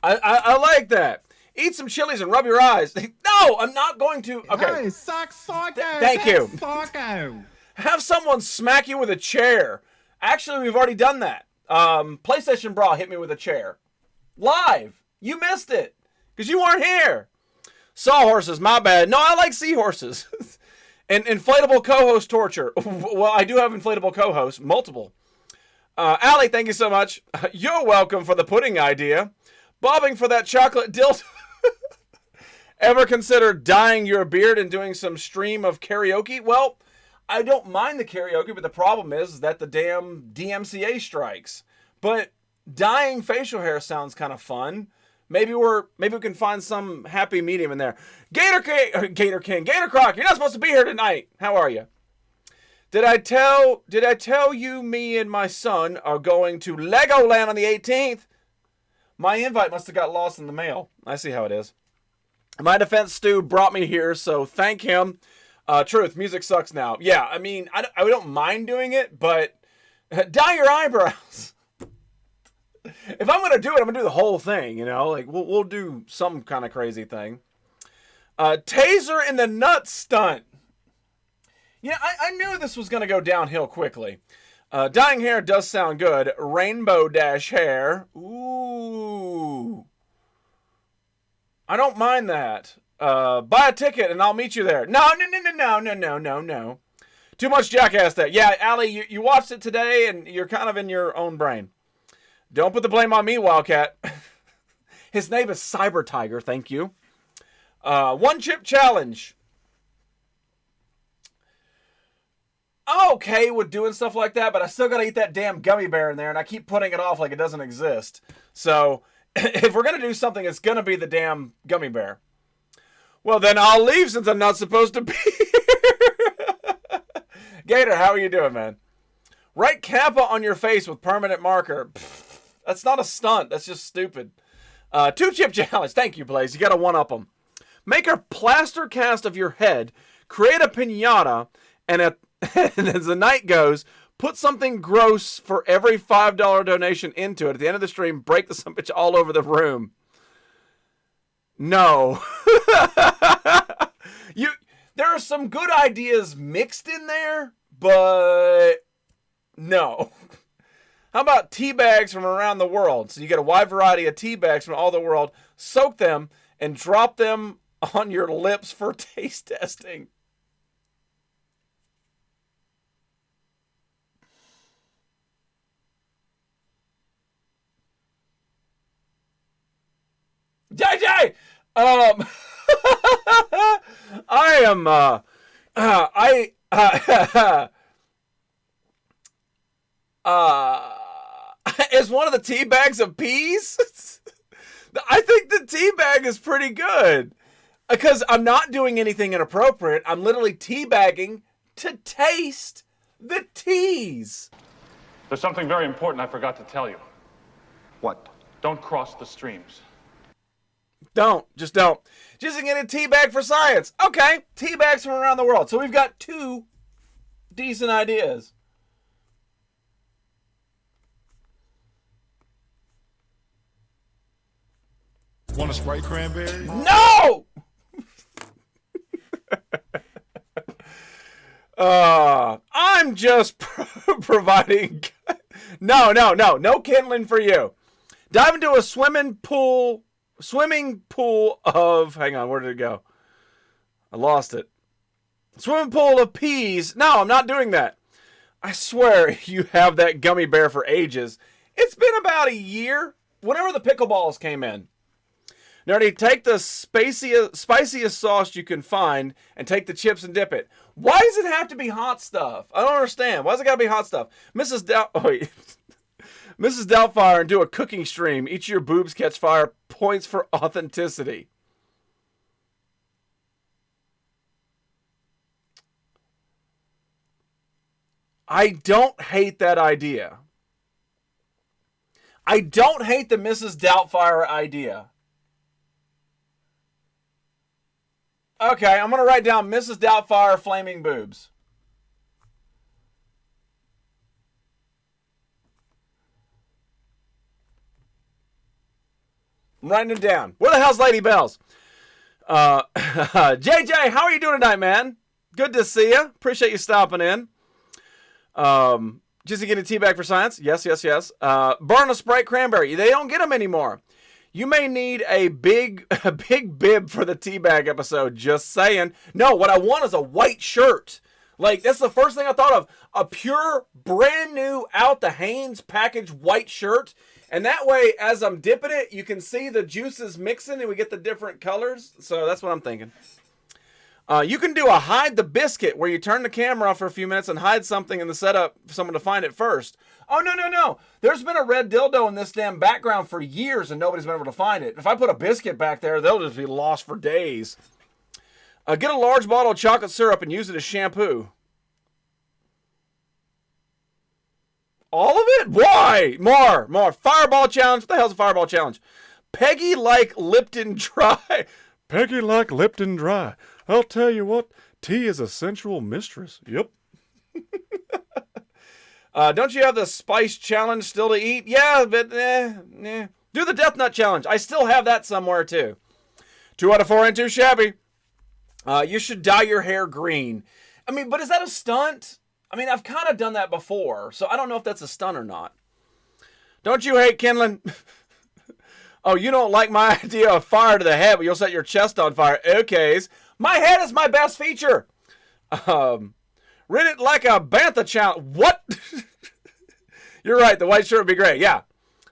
Speaker 1: I like that. Eat some chilies and rub your eyes. No, I'm not going to. Okay.
Speaker 9: Hey, suck psycho.
Speaker 1: Thank you.
Speaker 9: Psycho.
Speaker 1: Have someone smack you with a chair. Actually, we've already done that. PlayStation Bra hit me with a chair. Live. You missed it. Because you weren't here. Sawhorses, my bad. No, I like seahorses. And inflatable co-host torture. Well, I do have inflatable co-hosts. Multiple. Allie, thank you so much. You're welcome for the pudding idea. Bobbing for that chocolate dildo. Ever consider dyeing your beard and doing some stream of karaoke? Well, I don't mind the karaoke, but the problem is that the damn DMCA strikes. But dyeing facial hair sounds kind of fun. Maybe we can find some happy medium in there. Gator Croc, you're not supposed to be here tonight. How are you? Did I tell you me and my son are going to Legoland on the 18th? My invite must have got lost in the mail. I see how it is. My defense, Stu brought me here, so thank him. Truth, music sucks now. Yeah, I mean, I don't mind doing it, but dye your eyebrows. If I'm going to do it, I'm going to do the whole thing, you know? Like, we'll do some kind of crazy thing. Taser in the nuts stunt. Yeah, I knew this was going to go downhill quickly. Dyeing hair does sound good. Rainbow dash hair. Ooh. I don't mind that. Buy a ticket and I'll meet you there. No. Too much jackass there. Yeah, Allie, you watched it today and you're kind of in your own brain. Don't put the blame on me, Wildcat. His name is Cyber Tiger, thank you. One chip challenge. I'm okay with doing stuff like that, but I still gotta eat that damn gummy bear in there, and I keep putting it off like it doesn't exist. So, if we're gonna do something, it's gonna be the damn gummy bear. Well, then I'll leave since I'm not supposed to be here. Gator, how are you doing, man? Write Kappa on your face with permanent marker. Pfft, that's not a stunt. That's just stupid. 2-chip challenge. Thank you, Blaze. You gotta one-up them. Make a plaster cast of your head, create a piñata, and as the night goes, put something gross for every $5 donation into it. At the end of the stream, break the son bitch all over the room. No. There are some good ideas mixed in there, but no. How about tea bags from around the world? So you get a wide variety of tea bags from all the world, soak them, and drop them on your lips for taste testing. JJ! I am, is one of the tea bags of peas? I think the tea bag is pretty good. Because I'm not doing anything inappropriate. I'm literally tea bagging to taste the teas.
Speaker 12: There's something very important I forgot to tell you.
Speaker 2: What?
Speaker 12: Don't cross the streams.
Speaker 1: Don't. Just don't. Just get a tea bag for science. Okay. Tea bags from around the world. So we've got 2 decent ideas.
Speaker 6: Want a Sprite cranberry?
Speaker 1: No! I'm just providing. No kindling for you. Dive into a swimming pool of. Hang on, where did it go? I lost it. Swimming pool of peas. No, I'm not doing that. I swear you have that gummy bear for ages. It's been about a year. Whenever the pickleballs came in. Nerdy, take the spiciest sauce you can find and take the chips and dip it. Why does it have to be hot stuff? I don't understand. Why does it got to be hot stuff? Mrs. Doubtfire and do a cooking stream. Each of your boobs catch fire. Points for authenticity. I don't hate that idea. I don't hate the Mrs. Doubtfire idea. Okay, I'm going to write down Mrs. Doubtfire flaming boobs. I'm writing it down. Where the hell's Lady Bells? JJ, how are you doing tonight, man? Good to see you. Appreciate you stopping in. Just to get a tea bag for science. Yes. Burn a Sprite cranberry. They don't get them anymore. You may need a big bib for the tea bag episode. Just saying. No, what I want is a white shirt. Like, that's the first thing I thought of. A pure, brand new, out the Hanes package white shirt. And that way, as I'm dipping it, you can see the juices mixing and we get the different colors. So that's what I'm thinking. You can do a hide the biscuit where you turn the camera off for a few minutes and hide something in the setup for someone to find it first. Oh, no. There's been a red dildo in this damn background for years and nobody's been able to find it. If I put a biscuit back there, they'll just be lost for days. Get a large bottle of chocolate syrup and use it as shampoo. All of it? Why? More. Fireball challenge. What the hell's a fireball challenge? Peggy like Lipton Dry. Peggy like Lipton Dry. I'll tell you what, tea is a sensual mistress. Yep. Don't you have the spice challenge still to eat? Yeah, but do the death nut challenge. I still have that somewhere too. 2 out of 4 ain't too shabby. You should dye your hair green. I mean, but is that a stunt? I mean, I've kind of done that before, so I don't know if that's a stunt or not. Don't you hate kindling? Oh, you don't like my idea of fire to the head, but you'll set your chest on fire. Okay. My head is my best feature. Read it like a bantha challenge. What? You're right. The white shirt would be great. Yeah.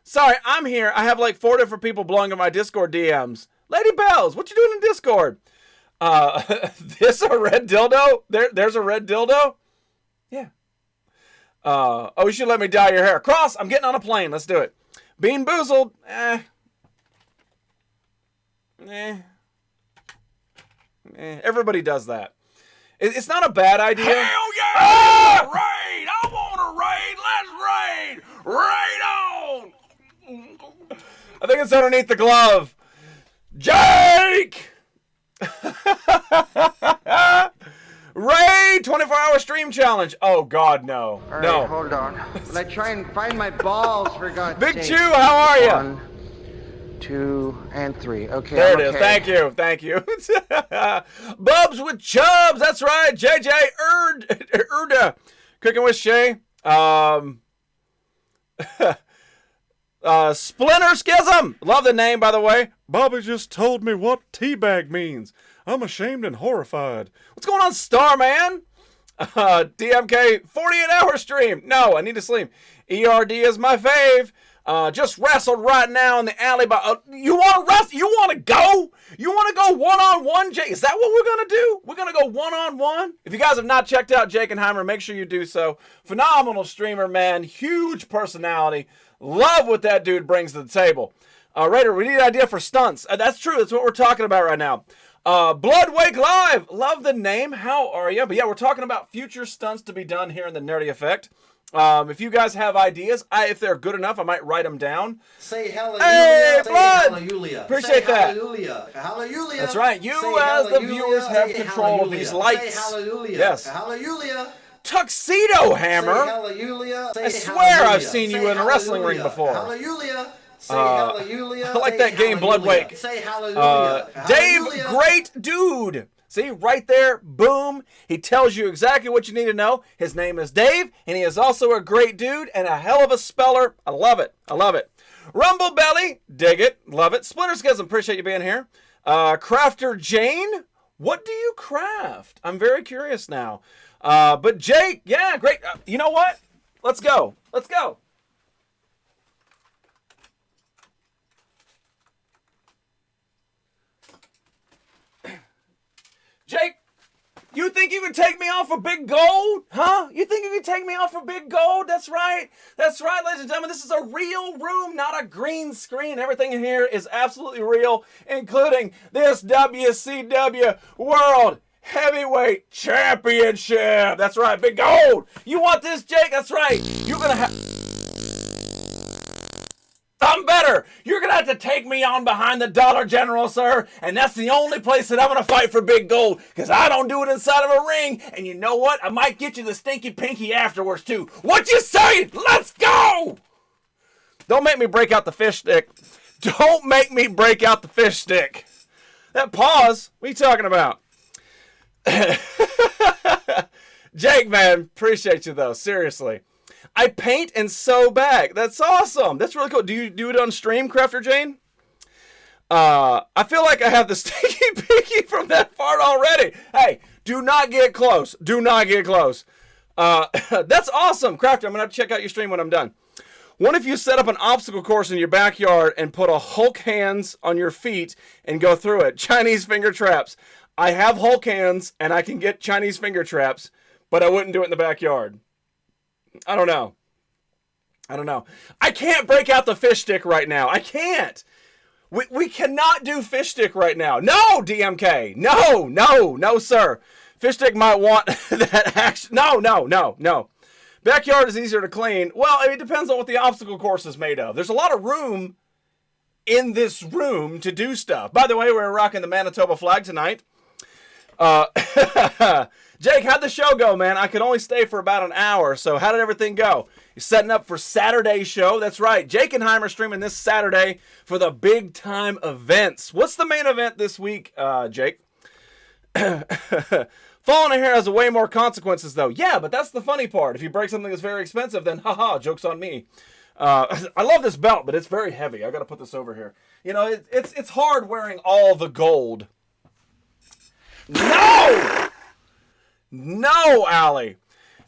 Speaker 1: Sorry, I'm here. I have like 4 different people blowing in my Discord DMs. Lady Bells, what you doing in Discord? This a red dildo? There's a red dildo? Yeah. Oh, you should let me dye your hair. Cross, I'm getting on a plane. Let's do it. Bean Boozled. Everybody does that. It's not a bad idea.
Speaker 2: Hell yeah! Raid! I want to raid! Let's raid! Raid on!
Speaker 1: I think it's underneath the glove. Jake! Raid 24-hour stream challenge. Oh, God, no.
Speaker 13: All right,
Speaker 1: no.
Speaker 13: Hold on. Will I try and find my balls, for God's sake?
Speaker 1: Big Chew, how are you?
Speaker 13: 1, 2, and 3. Okay,
Speaker 1: there
Speaker 13: I'm
Speaker 1: it is.
Speaker 13: okay.
Speaker 1: Thank you. Bubs with Chubs. That's right. JJ Erda. Cooking with Shay. Splinter Schism. Love the name, by the way. Bobby just told me what teabag means. I'm ashamed and horrified. What's going on, Starman? DMK 48-hour stream. No, I need to sleep. ERD is my fave. Just wrestled right now in the alley. You want to wrestle? You want to go? You want to go one-on-one, Jake? Is that what we're going to do? We're going to go one-on-one? If you guys have not checked out Jake and Heimer, make sure you do so. Phenomenal streamer, man. Huge personality. Love what that dude brings to the table. Raider, we need an idea for stunts. That's true. That's what we're talking about right now. Bloodwake Live. Love the name. How are you? But yeah, we're talking about future stunts to be done here in the Nerdy Effect. If you guys have ideas, if they're good enough, I might write them down.
Speaker 10: Say hallelujah.
Speaker 1: Hey,
Speaker 10: say
Speaker 1: Blood!
Speaker 10: hallelujah.
Speaker 1: Appreciate
Speaker 10: say
Speaker 1: that.
Speaker 10: Hallelujah. Hallelujah.
Speaker 1: That's right. You,
Speaker 10: say
Speaker 1: as the
Speaker 10: hallelujah.
Speaker 1: viewers, have
Speaker 10: say
Speaker 1: control of these lights.
Speaker 10: Say hallelujah.
Speaker 1: Yes.
Speaker 10: Hallelujah.
Speaker 1: Tuxedo Hammer.
Speaker 10: Say hallelujah. Say
Speaker 1: I swear
Speaker 10: hallelujah.
Speaker 1: I've seen you
Speaker 10: say
Speaker 1: in a wrestling ring
Speaker 10: hallelujah.
Speaker 1: before.
Speaker 10: Hallelujah. Say hallelujah.
Speaker 1: I like
Speaker 10: say
Speaker 1: that game,
Speaker 10: hallelujah.
Speaker 1: Bloodwake.
Speaker 10: Say hallelujah.
Speaker 1: Dave,
Speaker 10: Hallelujah.
Speaker 1: great dude. See, right there, boom. He tells you exactly what you need to know. His name is Dave, and he is also a great dude and a hell of a speller. I love it. I love it. Rumble Belly, dig it. Love it. Splinter Schism, appreciate you being here. Crafter Jane, what do you craft? I'm very curious now. But Jake, yeah, great. You know what? Let's go. Let's go. can take me on for big gold? Huh? You think you can take me on for big gold? That's right. That's right, ladies and gentlemen. This is a real room, not a green screen. Everything in here is absolutely real, including this WCW World Heavyweight Championship. That's right, big gold. You want this, Jake? That's right. You're going to have... I'm better. You're going to have to take me on behind the Dollar General, sir. And that's the only place that I'm going to fight for big gold. Because I don't do it inside of a ring. And you know what? I might get you the stinky pinky afterwards, too. What you say? Let's go! Don't make me break out the fish stick. Don't make me break out the fish stick. That pause? What are you talking about? Jake, man. Appreciate you, though. Seriously. I paint and sew back. That's awesome. That's really cool. Do you do it on stream, Crafter Jane? I feel like I have the stinky pinky from that part already. Hey, do not get close. Do not get close. That's awesome. Crafter, I'm going to have to check out your stream when I'm done. What if you set up an obstacle course in your backyard and put a Hulk hands on your feet and go through it? Chinese finger traps. I have Hulk hands and I can get Chinese finger traps, but I wouldn't do it in the backyard. I don't know. I can't break out the fish stick right now. I can't. We cannot do fish stick right now. No, DMK. No, sir. Fish stick might want that action. No. Backyard is easier to clean. Well, it depends on what the obstacle course is made of. There's a lot of room in this room to do stuff. By the way, we're rocking the Manitoba flag tonight. Jake, how'd the show go, man? I could only stay for about an hour, so how did everything go? You're setting up for Saturday's show. That's right. Jake and Heimer streaming this Saturday for the big time events. What's the main event this week, Jake? Falling a hair has way more consequences, though. Yeah, but that's the funny part. If you break something that's very expensive, then haha, joke's on me. I love this belt, but it's very heavy. I got to put this over here. You know, it's hard wearing all the gold. No, Allie.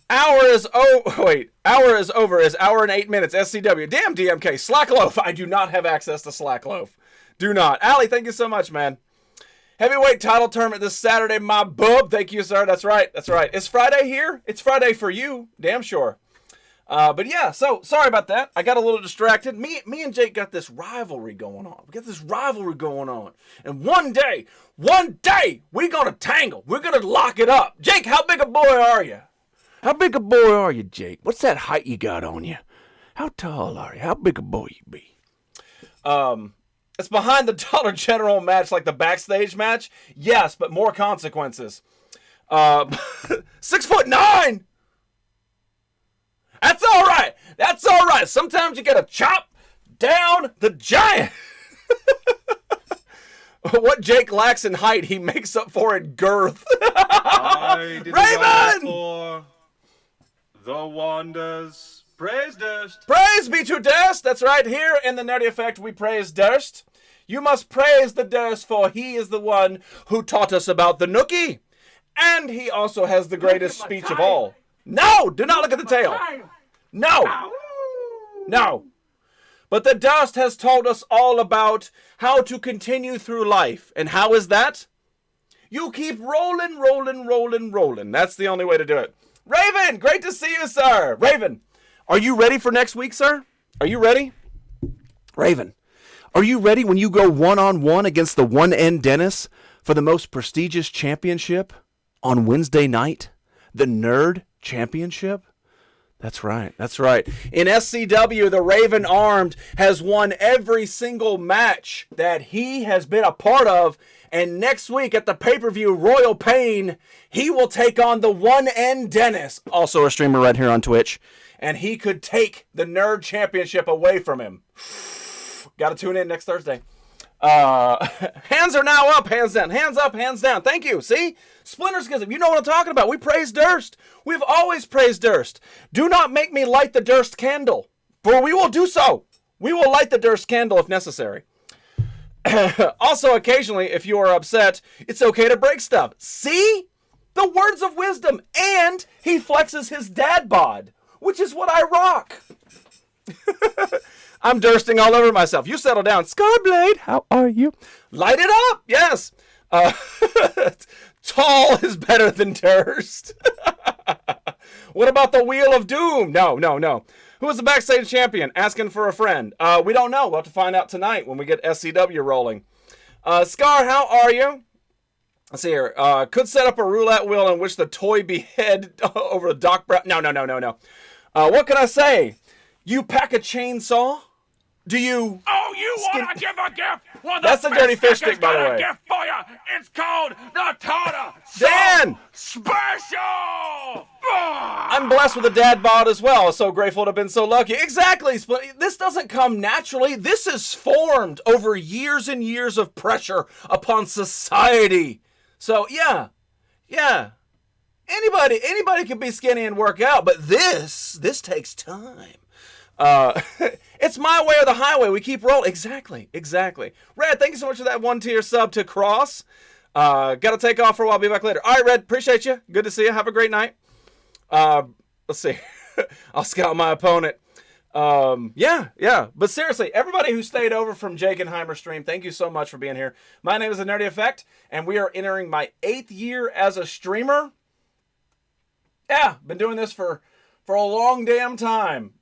Speaker 1: Hour is over. Is hour and 8 minutes. SCW. Damn, DMK. Slack loaf. I do not have access to Slack loaf. Do not. Allie, thank you so much, man. Heavyweight title tournament this Saturday, my bub. Thank you, sir. That's right. Is Friday here? It's Friday for you. Damn sure. But yeah, so sorry about that. I got a little distracted. Me and Jake got this rivalry going on. And one day, we're going to tangle. We're going to lock it up. Jake, how big a boy are you? How big a boy are you, Jake? What's that height you got on you? How tall are you? How big a boy you be? It's behind the Dollar General match, like the backstage match. Yes, but more consequences. 6'9". That's all right. Sometimes you gotta chop down the giant. What Jake lacks in height, he makes up for in girth.
Speaker 14: I did
Speaker 1: Raven!
Speaker 14: For the wonders. Praise Durst.
Speaker 1: Praise be to Durst. That's right. Here in the Nerdy Effect, we praise Durst. You must praise the Durst, for he is the one who taught us about the Nookie. And he also has the greatest speech of all. No, do not look at the tail. No. But the Dust has told us all about how to continue through life. And how is that? You keep rolling. That's the only way to do it. Raven, great to see you, sir. Raven, are you ready for next week, sir? Are you ready? Raven, are you ready when you go one-on-one against the one-end Dennis for the most prestigious championship on Wednesday night? The Nerd Championship? That's right. In SCW, the Raven Armed has won every single match that he has been a part of. And next week at the pay-per-view Royal Pain, he will take on the one-end Dennis, also a streamer right here on Twitch. And he could take the Nerd Championship away from him. Got to tune in next Thursday. Hands are now up, hands down. Hands up, hands down. Thank you. See? Splinter Schism. You know what I'm talking about. We praise Durst. We've always praised Durst. Do not make me light the Durst candle, for we will do so. We will light the Durst candle if necessary. Also, occasionally, if you are upset, it's okay to break stuff. See? The words of wisdom. And he flexes his dad bod, which is what I rock. I'm dursting all over myself. You settle down. Scarblade, how are you? Light it up. Yes. Tall is better than Durst. What about the Wheel of Doom? No. Who was the backstage champion? Asking for a friend. We don't know. We'll have to find out tonight when we get SCW rolling. Scar, how are you? Let's see here. Could set up a roulette wheel in which the toy behead over the Doc Brown. No. What can I say? You pack a chainsaw? Do you...
Speaker 2: Oh, you want to give a gift? Well,
Speaker 1: that's a dirty fish stick, by the way.
Speaker 2: Gift for you. It's called the Tartar
Speaker 1: Dan!
Speaker 2: Special!
Speaker 1: I'm blessed with a dad bod as well. So grateful to have been so lucky. Exactly. This doesn't come naturally. This is formed over years and years of pressure upon society. So, yeah. Anybody can be skinny and work out, but this takes time. It's my way or the highway. We keep rolling. Exactly. Red, thank you so much for that 1-tier sub to Cross. Gotta take off for a while. Be back later. All right, Red, appreciate you. Good to see you. Have a great night. Let's see. I'll scout my opponent. Yeah. But seriously, everybody who stayed over from Jakenheimer's stream, thank you so much for being here. My name is The Nerdy Effect, and we are entering my 8th year as a streamer. Yeah, been doing this for a long damn time.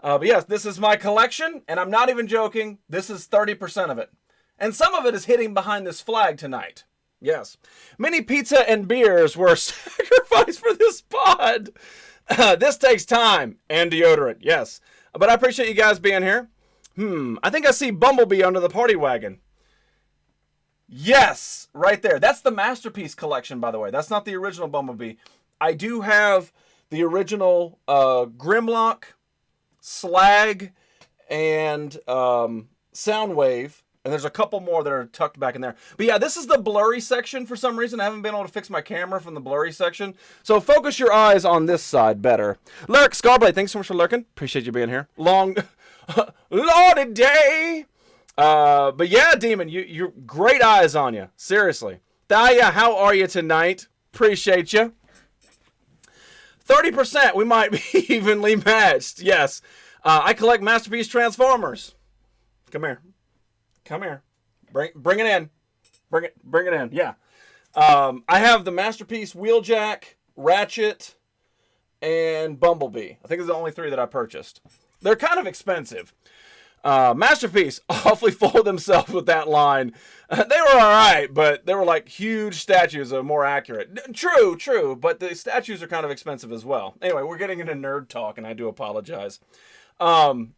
Speaker 1: But yes, this is my collection, and I'm not even joking. This is 30% of it. And some of it is hitting behind this flag tonight. Yes. Many pizza and beers were sacrificed for this pod. This takes time and deodorant, yes. But I appreciate you guys being here. I think I see Bumblebee under the party wagon. Yes, right there. That's the Masterpiece collection, by the way. That's not the original Bumblebee. I do have the original Grimlock, Slag, and Soundwave. And there's a couple more that are tucked back in there. But yeah, this is the blurry section for some reason. I haven't been able to fix my camera from the blurry section. So focus your eyes on this side better. Lurk, Scarblade, thanks so much for lurking. Appreciate you being here. Lordy day. But yeah, Demon, you great eyes on you. Seriously. Daya, how are you tonight? Appreciate you. 30%, we might be evenly matched. Yes. I collect Masterpiece Transformers. Come here. Bring it in. Bring it in. Yeah. I have the Masterpiece Wheeljack, Ratchet, and Bumblebee. I think it's the only 3 that I purchased. They're kind of expensive. Masterpiece awfully full of themselves with that line. They were all right, but they were like huge statues that are more accurate. True, but the statues are kind of expensive as well. Anyway, we're getting into nerd talk, and I do apologize. Evening,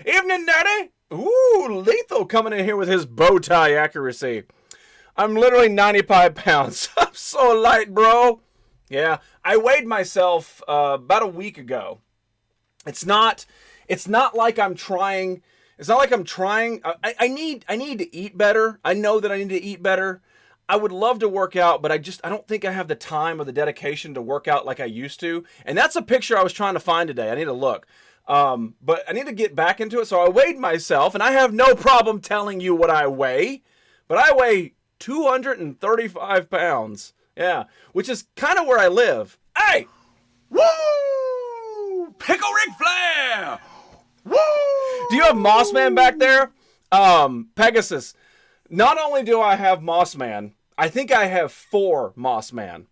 Speaker 1: Nerdy. Ooh, Lethal coming in here with his bow tie accuracy. I'm literally 95 pounds. I'm so light, bro. Yeah, I weighed myself about a week ago. It's not like I'm trying. It's not like I'm trying. I need to eat better. I know that I need to eat better. I would love to work out, but I don't think I have the time or the dedication to work out like I used to. And that's a picture I was trying to find today. I need to look. But I need to get back into it. So I weighed myself, and I have no problem telling you what I weigh. But I weigh 235 pounds. Yeah, which is kind of where I live. Hey!
Speaker 2: Woo! Pickle Ric Flair! Woo!
Speaker 1: Do you have Mossman back there? Pegasus. Not only do I have Mossman, I think I have 4 Mossman.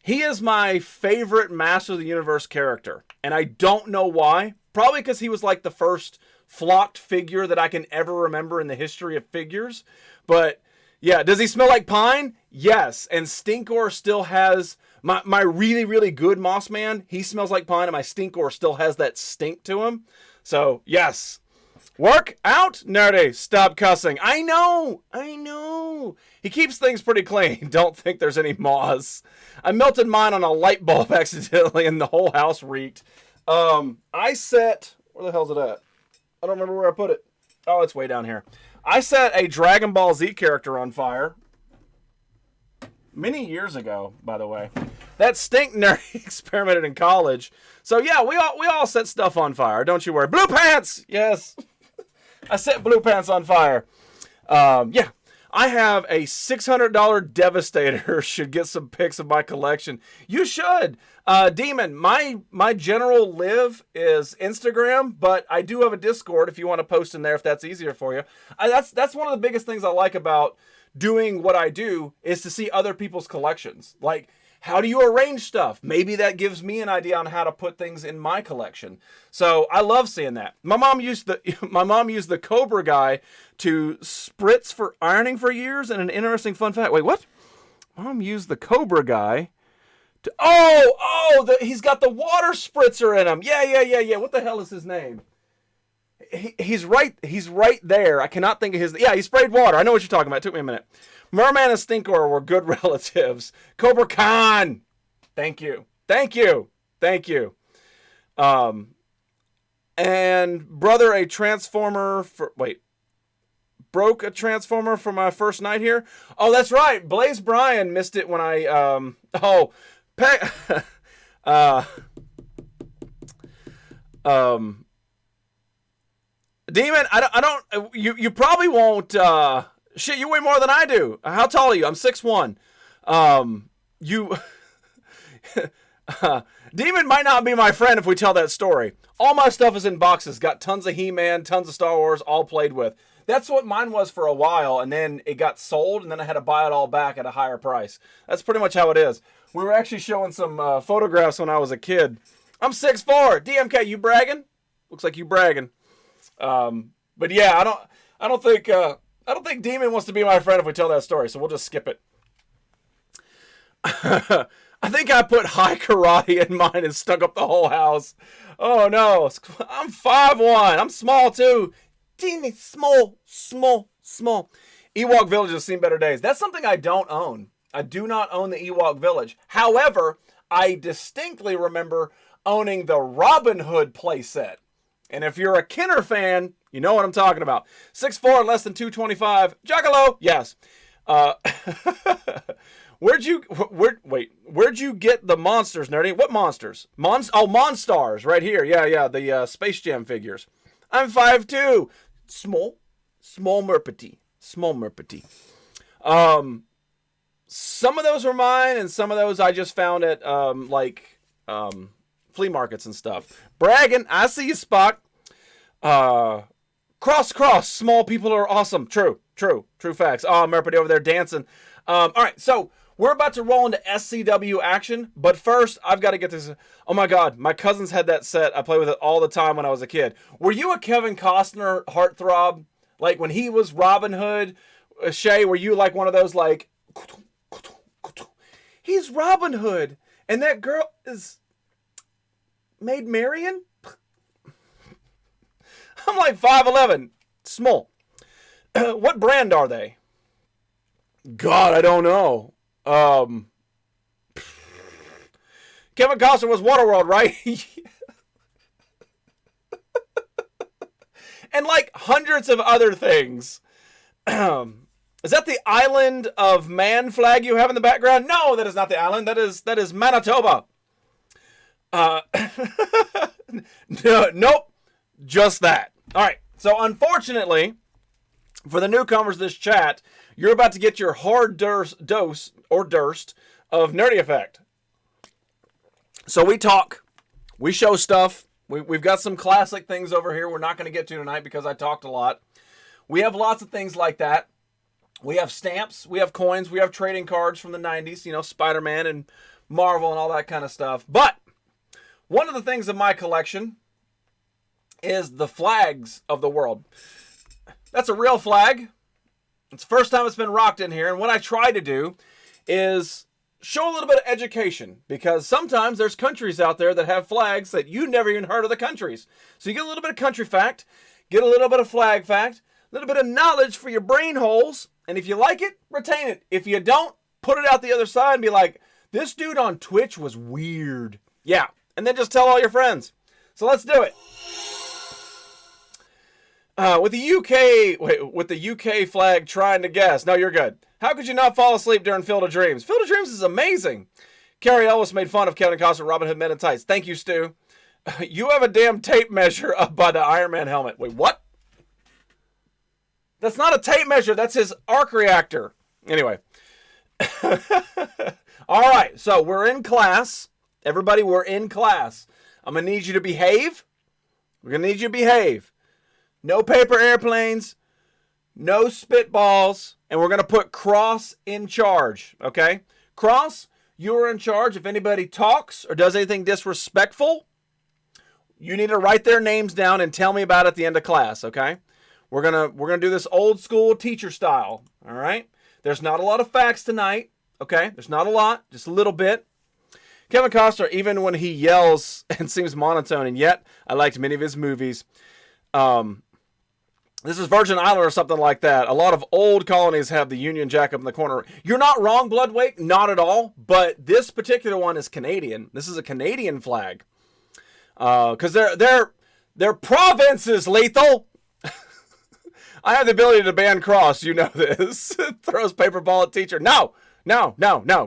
Speaker 1: He is my favorite Master of the Universe character. And I don't know why. Probably because he was like the first flocked figure that I can ever remember in the history of figures. But yeah, does he smell like pine? Yes. And Stinkor still has my really, really good Mossman. He smells like pine, and my Stinkor still has that stink to him. So yes. Work out, Nerdy. Stop cussing. I know. He keeps things pretty clean. Don't think there's any moths. I melted mine on a light bulb accidentally, and the whole house reeked. I set... Where the hell's it at? I don't remember where I put it. Oh, it's way down here. I set a Dragon Ball Z character on fire. Many years ago, by the way. That stink nerd experimented in college. So yeah, we all set stuff on fire. Don't you worry. Blue Pants! Yes. I set Blue Pants on fire. Yeah. I have a $600 Devastator. Should get some pics of my collection. You should. Demon, my general live is Instagram, but I do have a Discord if you want to post in there if that's easier for you. That's one of the biggest things I like about doing what I do is to see other people's collections. Like, how do you arrange stuff? Maybe that gives me an idea on how to put things in my collection. So I love seeing that. My mom used the Cobra guy to spritz for ironing for years. And an interesting fun fact. Wait, what? Mom used the Cobra guy to... he's got the water spritzer in him. Yeah. What the hell is his name? He's right there. I cannot think of his... Yeah, he sprayed water. I know what you're talking about. It took me a minute. Merman and Stinkor were good relatives. Cobra Khan. Thank you. And brother, a transformer for... Wait. Broke a transformer for my first night here? Oh, that's right. Blaze Bryan missed it when I... Demon, I don't... You probably won't... Shit, you weigh more than I do. How tall are you? I'm 6'1". Demon might not be my friend if we tell that story. All my stuff is in boxes. Got tons of He-Man, tons of Star Wars, all played with. That's what mine was for a while, and then it got sold, and then I had to buy it all back at a higher price. That's pretty much how it is. We were actually showing some photographs when I was a kid. I'm 6'4". DMK, you bragging? Looks like you bragging. But yeah, I don't think Demon wants to be my friend if we tell that story, so we'll just skip it. I think I put high karate in mine and stuck up the whole house. Oh no, I'm 5'1". I'm small too. Teeny, small. Ewok Village has seen better days. That's something I don't own. I do not own the Ewok Village. However, I distinctly remember owning the Robin Hood playset. And if you're a Kenner fan, you know what I'm talking about. 6'4", less than 225. Juggalo, yes. Where'd you get the monsters, Nerdy? What monsters? Monstars, right here. Yeah, the Space Jam figures. I'm 5'2". Small merpity. Some of those were mine, and some of those I just found at flea markets and stuff. Bragging, I see you, Spock. Cross. Small people are awesome. True facts. Oh, Merpity over there dancing. All right, so we're about to roll into SCW action, but first I've got to get this. Oh my God, my cousins had that set. I played with it all the time when I was a kid. Were you a Kevin Costner heartthrob? Like when he was Robin Hood, Shay, were you like one of those like, he's Robin Hood, and that girl is Maid Marian? I'm like 5'11", small. What brand are they? God, I don't know. Kevin Costner was Waterworld, right? And like hundreds of other things. Is that the Island of Man flag you have in the background? No, that is not the island. That is Manitoba. No, nope. Just that. All right. So unfortunately, for the newcomers to this chat, you're about to get your hard dose of Nerdy Effect. So we talk, we show stuff. We've got some classic things over here we're not going to get to tonight because I talked a lot. We have lots of things like that. We have stamps, we have coins, we have trading cards from the 90s, you know, Spider-Man and Marvel and all that kind of stuff. But one of the things in my collection is the flags of the world. That's a real flag. It's the first time it's been rocked in here. And what I try to do is show a little bit of education, because sometimes there's countries out there that have flags that you never even heard of the countries. So you get a little bit of country fact, get a little bit of flag fact, a little bit of knowledge for your brain holes. And if you like it, retain it. If you don't, put it out the other side and be like, this dude on Twitch was weird. Yeah. And then just tell all your friends. So let's do it. With the UK flag trying to guess. No, you're good. How could you not fall asleep during Field of Dreams? Field of Dreams is amazing. Carrie Ellis made fun of Kevin Costner, Robin Hood Men in Tights. Thank you, Stu. You have a damn tape measure up by the Iron Man helmet. Wait, what? That's not a tape measure. That's his arc reactor. Anyway. All right. So we're in class. Everybody, we're in class. I'm going to need you to behave. We're going to need you to behave. No paper airplanes. No spitballs. And we're going to put Cross in charge. Okay? Cross, you are in charge. If anybody talks or does anything disrespectful, you need to write their names down and tell me about it at the end of class, okay? We're gonna do this old school teacher style, all right? There's not a lot of facts tonight, okay? There's not a lot, just a little bit. Kevin Costner, even when he yells and seems monotone, and yet I liked many of his movies. This is Virgin Island or something like that. A lot of old colonies have the Union Jack up in the corner. You're not wrong, Bloodwake, not at all. But this particular one is Canadian. This is a Canadian flag. Because they're provinces, Lethal. I have the ability to ban Cross. You know this. Throws paper ball at teacher. No.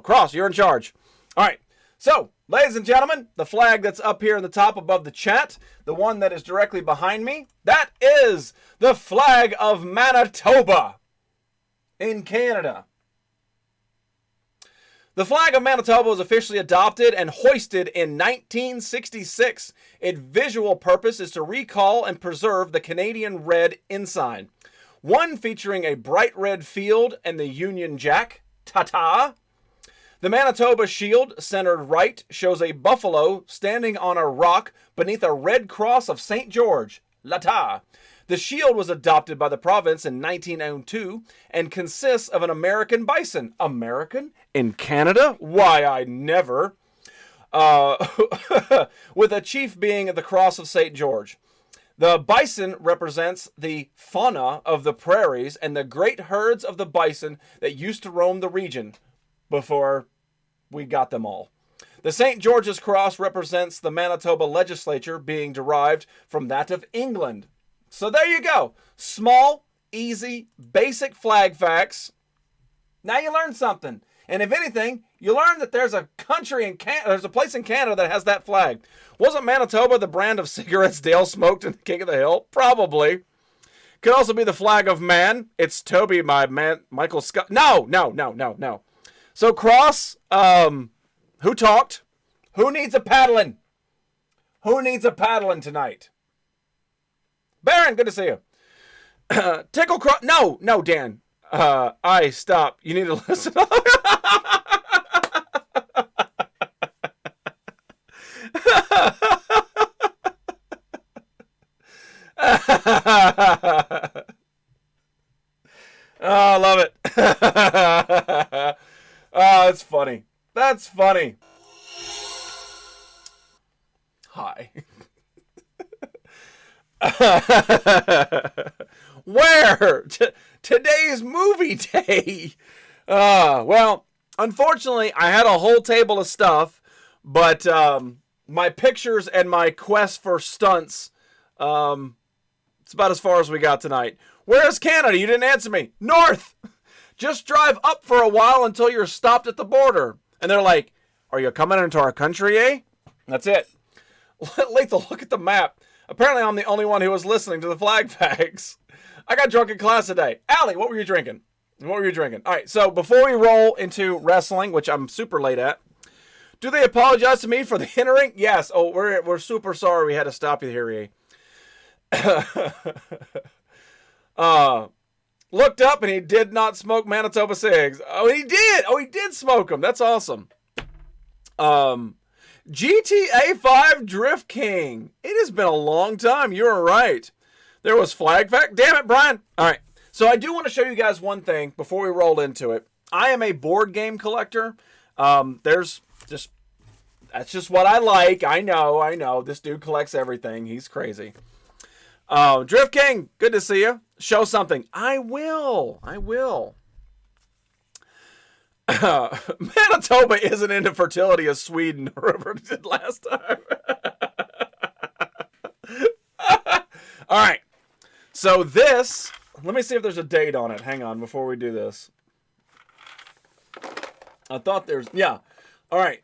Speaker 1: Cross, you're in charge. All right. So, ladies and gentlemen, the flag that's up here in the top above the chat, the one that is directly behind me, that is the flag of Manitoba in Canada. The flag of Manitoba was officially adopted and hoisted in 1966. Its visual purpose is to recall and preserve the Canadian red ensign. One featuring a bright red field and the Union Jack, ta-ta. The Manitoba shield, centered right, shows a buffalo standing on a rock beneath a red cross of St. George, la-ta. The shield was adopted by the province in 1902 and consists of an American bison. American? In Canada? Why, I never. With a chief being the cross of St. George. The bison represents the fauna of the prairies and the great herds of the bison that used to roam the region before we got them all. The St. George's Cross represents the Manitoba legislature being derived from that of England. So there you go. Small, easy, basic flag facts. Now you learned something. And if anything, you learned that there's a country in there's a place in Canada that has that flag. Wasn't Manitoba the brand of cigarettes Dale smoked in King of the Hill? Probably. Could also be the flag of man. It's Toby, my man, Michael Scott. No. So Cross, who talked? Who needs a paddling? Who needs a paddling tonight? Baron, good to see you. Tickle Cross. No, Dan. I stop. You need to listen. Oh, I love it. Oh, that's funny. That's funny. Hi. Where? Today's movie day. Well, unfortunately, I had a whole table of stuff, but my pictures and my quest for stunts, it's about as far as we got tonight. Where is Canada? You didn't answer me. North. Just drive up for a while until you're stopped at the border. And they're like, are you coming into our country, eh? That's it. Lethal, look at the map. Apparently, I'm the only one who was listening to the flag facts. I got drunk in class today. Allie, what were you drinking? All right, so before we roll into wrestling, which I'm super late at, do they apologize to me for the hindering? Yes. Oh, we're super sorry we had to stop you here, eh? Looked up and he did not smoke Manitoba cigs. Oh, he did. Oh, he did smoke them. That's awesome. GTA 5 Drift King. It has been a long time. You're right. There was flag fact. Damn it, Brian. All right. So I do want to show you guys one thing before we roll into it. I am a board game collector. That's just what I like. I know. This dude collects everything. He's crazy. Drift King, good to see you. Show something. I will. Manitoba isn't into fertility as Sweden did last time. All right. So this, let me see if there's a date on it. Hang on before we do this. I thought yeah. All right.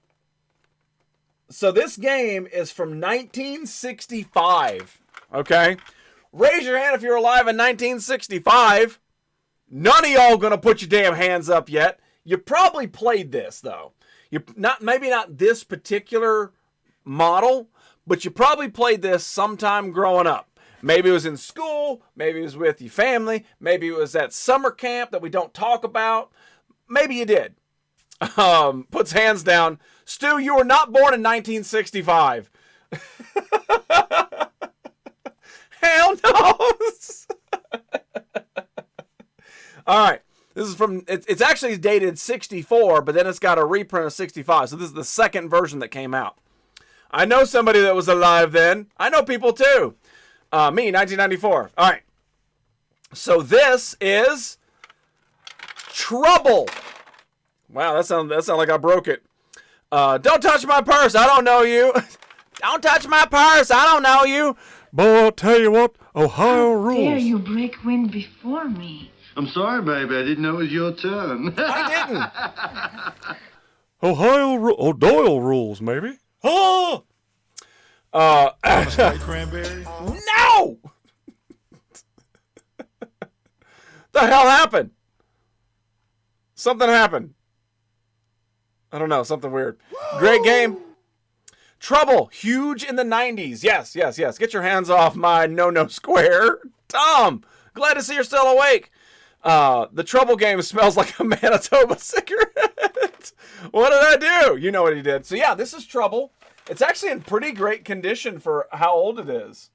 Speaker 1: So this game is from 1965. Okay. Raise your hand if you're alive in 1965. None of y'all gonna put your damn hands up yet. You probably played this though. Maybe not this particular model, but you probably played this sometime growing up. Maybe it was in school, maybe it was with your family, maybe it was at summer camp that we don't talk about. Maybe you did. Puts hands down. Stu, you were not born in 1965. Hell no. All right. This is from, it's actually dated 64, but then it's got a reprint of 65. So this is the second version that came out. I know somebody that was alive then. I know people too. Me, 1994. All right. So this is Trouble. Wow, that sound like I broke it. Don't touch my purse. I don't know you. Don't touch my purse. I don't know you. But I'll tell you what, Ohio rules.
Speaker 15: Dare you break wind before me?
Speaker 13: I'm sorry, baby. I didn't know it was your turn.
Speaker 1: I didn't. Doyle rules, maybe. Oh!
Speaker 14: Cranberry?
Speaker 1: No! The hell happened? Something happened. I don't know, something weird. Great game. Trouble, huge in the 90s. Yes. Get your hands off my no square. Tom, glad to see you're still awake. The Trouble game smells like a Manitoba cigarette. What did I do? You know what he did. So yeah, this is Trouble. It's actually in pretty great condition for how old it is.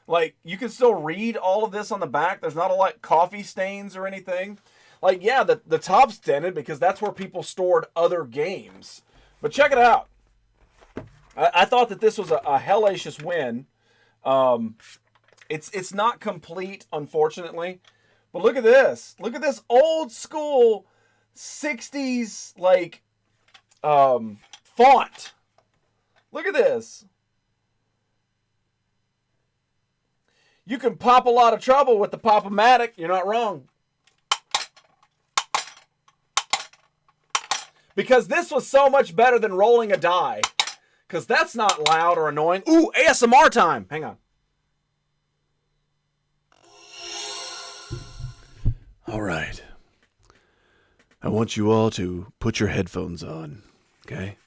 Speaker 1: Like, you can still read all of this on the back. There's not a lot of coffee stains or anything. Like, yeah, the top's dented because that's where people stored other games. But check it out. I thought that this was a hellacious win. It's not complete, unfortunately. But look at this. Look at this old school 60s, like, font. Look at this. You can pop a lot of trouble with the Pop-O-Matic. You're not wrong. Because this was so much better than rolling a die. Because that's not loud or annoying. Ooh, ASMR time. Hang on. All right. I want you all to put your headphones on. Okay?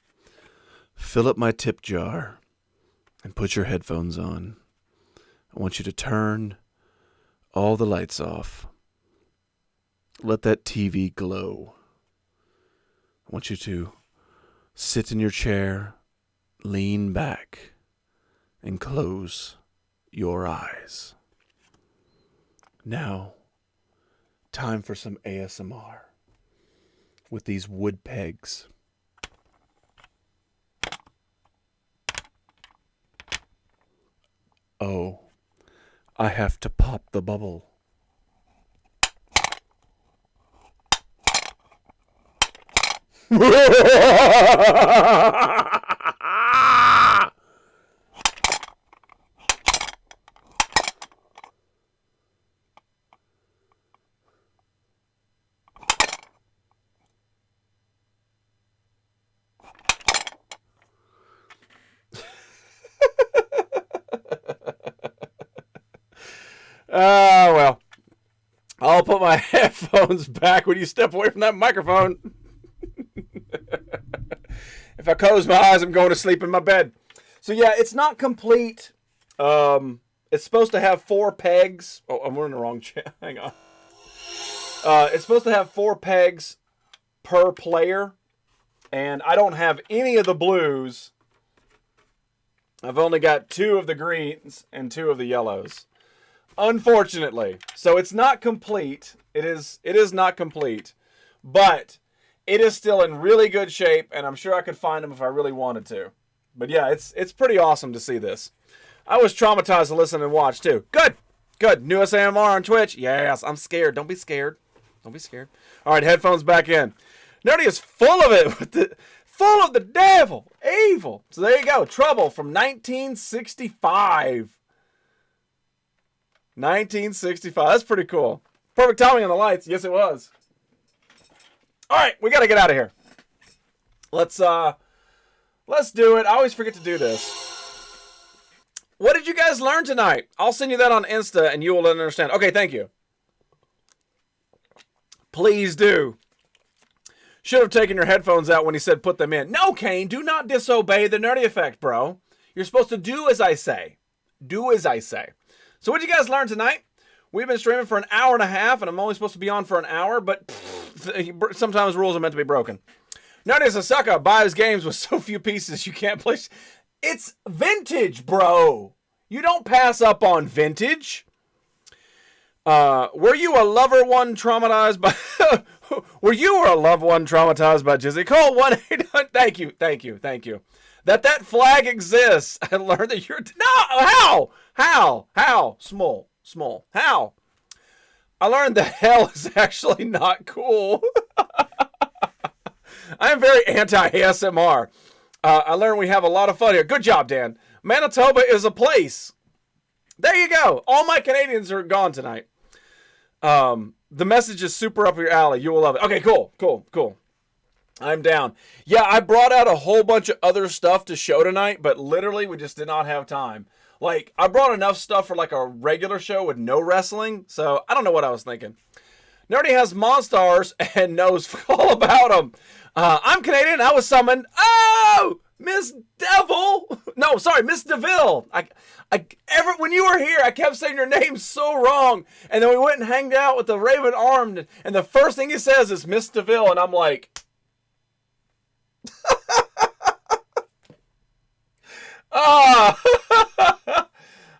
Speaker 1: Fill up my tip jar and put your headphones on. I want you to turn all the lights off. Let that TV glow. I want you to sit in your chair, lean back, and close your eyes. Now, time for some ASMR with these wood pegs. Oh, I have to pop the bubble. Well, I'll put my headphones back when you step away from that microphone. If I close my eyes, I'm going to sleep in my bed. So yeah, it's not complete. It's supposed to have 4 pegs. Oh, I'm in the wrong channel. Hang on. It's supposed to have 4 pegs per player. And I don't have any of the blues. I've only got 2 of the greens and 2 of the yellows. Unfortunately. So it's not complete. It is not complete. But it is still in really good shape, and I'm sure I could find them if I really wanted to. But yeah, it's pretty awesome to see this. I was traumatized to listen and watch too. Good. New SAMR on Twitch. Yes, I'm scared. Don't be scared. Don't be scared. All right, headphones back in. Nerdy is full of it. Full of the devil. Evil. So there you go. Trouble from 1965. 1965. That's pretty cool. Perfect timing on the lights. Yes, it was. All right, we got to get out of here. Let's do it. I always forget to do this. What did you guys learn tonight? I'll send you that on Insta and you will understand. Okay, thank you. Please do. Should have taken your headphones out when he said put them in. No, Kane, do not disobey the nerdy effect, bro. You're supposed to do as I say. Do as I say. So what did you guys learn tonight? We've been streaming for an hour and a half, and I'm only supposed to be on for an hour, but sometimes rules are meant to be broken. Nerdy as a sucker buys games with so few pieces you can't play. It's vintage, bro. You don't pass up on vintage. Were you a lover one traumatized by... Were you or a loved one traumatized by Jizzy? Call 1-800... Thank you. That flag exists. I learned that you're... No! How? Small. How? I learned that hell is actually not cool. I am very anti-ASMR. I learned we have a lot of fun here. Good job, Dan. Manitoba is a place. There you go. All my Canadians are gone tonight. The message is super up your alley. You will love it. Okay, cool. I'm down. Yeah, I brought out a whole bunch of other stuff to show tonight, but literally we just did not have time. Like, I brought enough stuff for like a regular show with no wrestling, so I don't know what I was thinking. Nerdy has Monstars and knows all about them. I'm Canadian. I was summoned. Oh, Miss Devil. No, sorry, Miss DeVille. When you were here, I kept saying your name so wrong, and then we went and hanged out with the Raven Armed, and the first thing he says is Miss DeVille, and I'm like,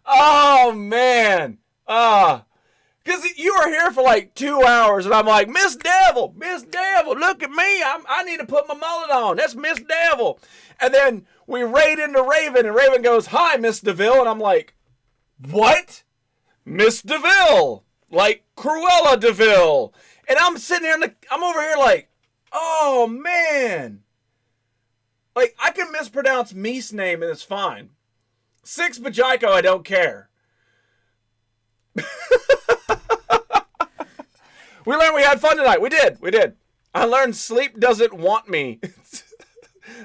Speaker 1: oh man, because you were here for like 2 hours, and I'm like, Miss Devil, look at me, I need to put my mullet on. That's Miss Devil. And then we raid into Raven, and Raven goes, hi, Miss DeVille, and I'm like, what? Miss DeVille, like Cruella DeVille. And I'm sitting here, I'm over here like, oh man. Like, I can mispronounce Meese name and it's fine. Six Bajiko, I don't care. We learned we had fun tonight. We did. I learned sleep doesn't want me.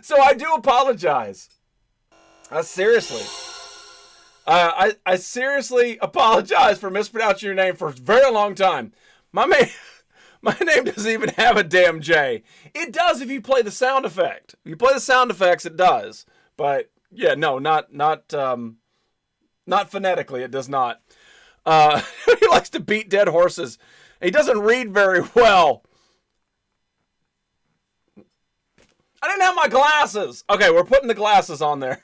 Speaker 1: So I do apologize. Seriously. I seriously apologize for mispronouncing your name for a very long time. My name doesn't even have a damn J. It does if you play the sound effect. If you play the sound effects, it does. But yeah, no, not phonetically. It does not. He likes to beat dead horses. He doesn't read very well. I didn't have my glasses. Okay, we're putting the glasses on there.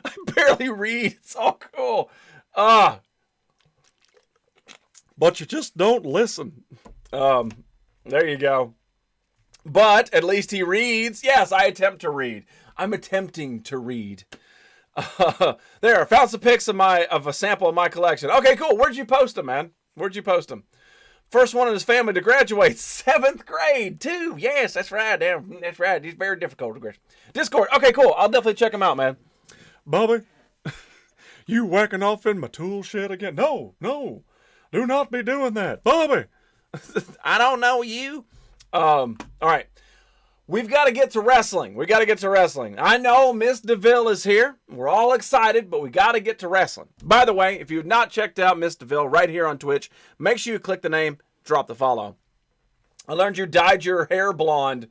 Speaker 1: I barely read. It's all cool. But you just don't listen. There you go. But at least he reads. Yes, I attempt to read. I'm attempting to read. There, found some pics of a sample of my collection. Okay, cool. Where'd you post them, man? Where'd you post them? First one in his family to graduate, 7th grade, too. Yes, that's right. Damn, that's right. He's very difficult to graduate. Discord. Okay, cool. I'll definitely check him out, man. Bobby, you whacking off in my tool shed again? No. Do not be doing that. Bobby. I don't know you. All right. We've got to get to wrestling. I know Miss DeVille is here. We're all excited, but we got to get to wrestling. By the way, if you've not checked out Miss DeVille right here on Twitch, make sure you click the name, drop the follow. I learned you dyed your hair blonde.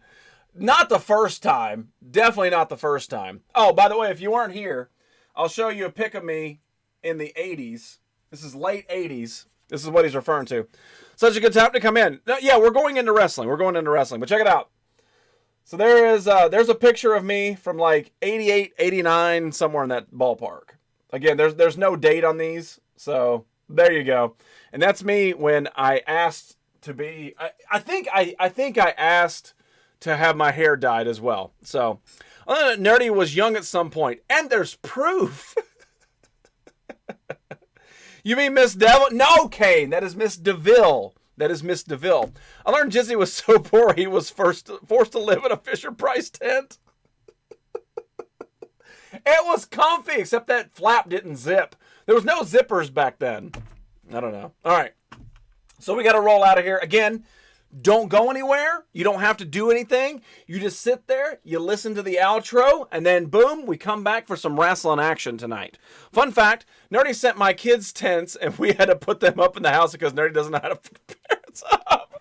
Speaker 1: Not the first time. Definitely not the first time. Oh, by the way, if you weren't here, I'll show you a pic of me in the 80s. This is late 80s. This is what he's referring to. Such a good time to come in. Yeah, we're going into wrestling. But check it out. So there's a picture of me from like 88, 89, somewhere in that ballpark. Again, there's no date on these, so there you go. And that's me when I asked to be. I think I asked to have my hair dyed as well. So Nerdy was young at some point, and there's proof. You mean Miss Devil? No, Kane. That is Miss DeVille. I learned Jizzy was so poor he was forced to live in a Fisher-Price tent. It was comfy, except that flap didn't zip. There was no zippers back then. I don't know. All right. So we got to roll out of here. Again, Don't go anywhere. You don't have to do anything. You just sit there, you listen to the outro, and then boom, we come back for some wrestling action tonight. Fun fact, Nerdy sent my kids tents, and we had to put them up in the house because Nerdy doesn't know how to put the parents up.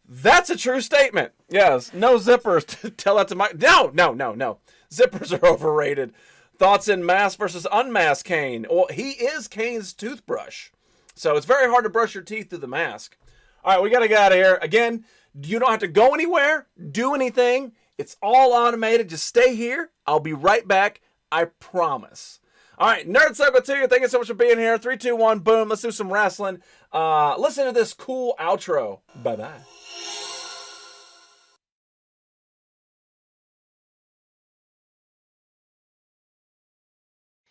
Speaker 1: That's a true statement. Yes, no zippers. Tell that to my... No. Zippers are overrated. Thoughts in mask versus unmasked Kane. Well, he is Kane's toothbrush. So it's very hard to brush your teeth through the mask. All right, we got to get out of here. Again, you don't have to go anywhere, do anything. It's all automated. Just stay here. I'll be right back. I promise. All right, Nerd Circle 2, thank you so much for being here. 3, 2, 1, boom. Let's do some wrestling. Listen to this cool outro. Bye-bye.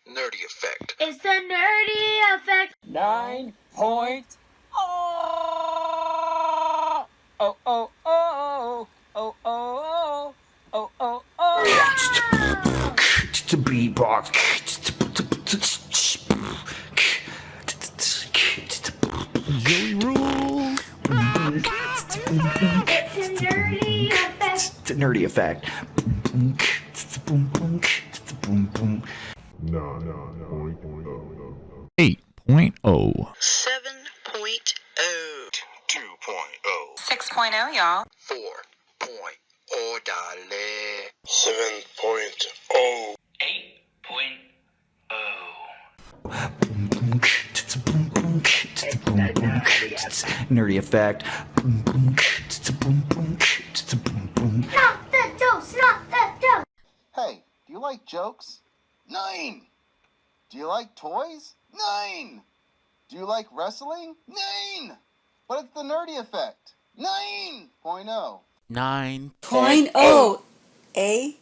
Speaker 16: Nerdy Effect.
Speaker 15: It's the Nerdy Effect.
Speaker 17: 9.0. Oh, oh, oh, oh, oh, oh, oh, oh, oh.
Speaker 5: It's the beatbox.
Speaker 4: Joey rules.
Speaker 15: It's a Nerdy Effect.
Speaker 5: It's the Nerdy Effect.
Speaker 6: No.
Speaker 18: 8.0.
Speaker 7: 7.0.
Speaker 16: 2.0.
Speaker 7: 6.0, y'all.
Speaker 16: 4.0, darling.
Speaker 11: 7.0.
Speaker 17: 8.0.
Speaker 5: Nerdy Effect.
Speaker 15: Not the dose, not the dose.
Speaker 10: Hey, do you like jokes? 9. Do you like toys? 9. Do you like wrestling? 9. But it's the Nerdy Effect. 9.0.
Speaker 17: 9.0.
Speaker 19: 9.0. A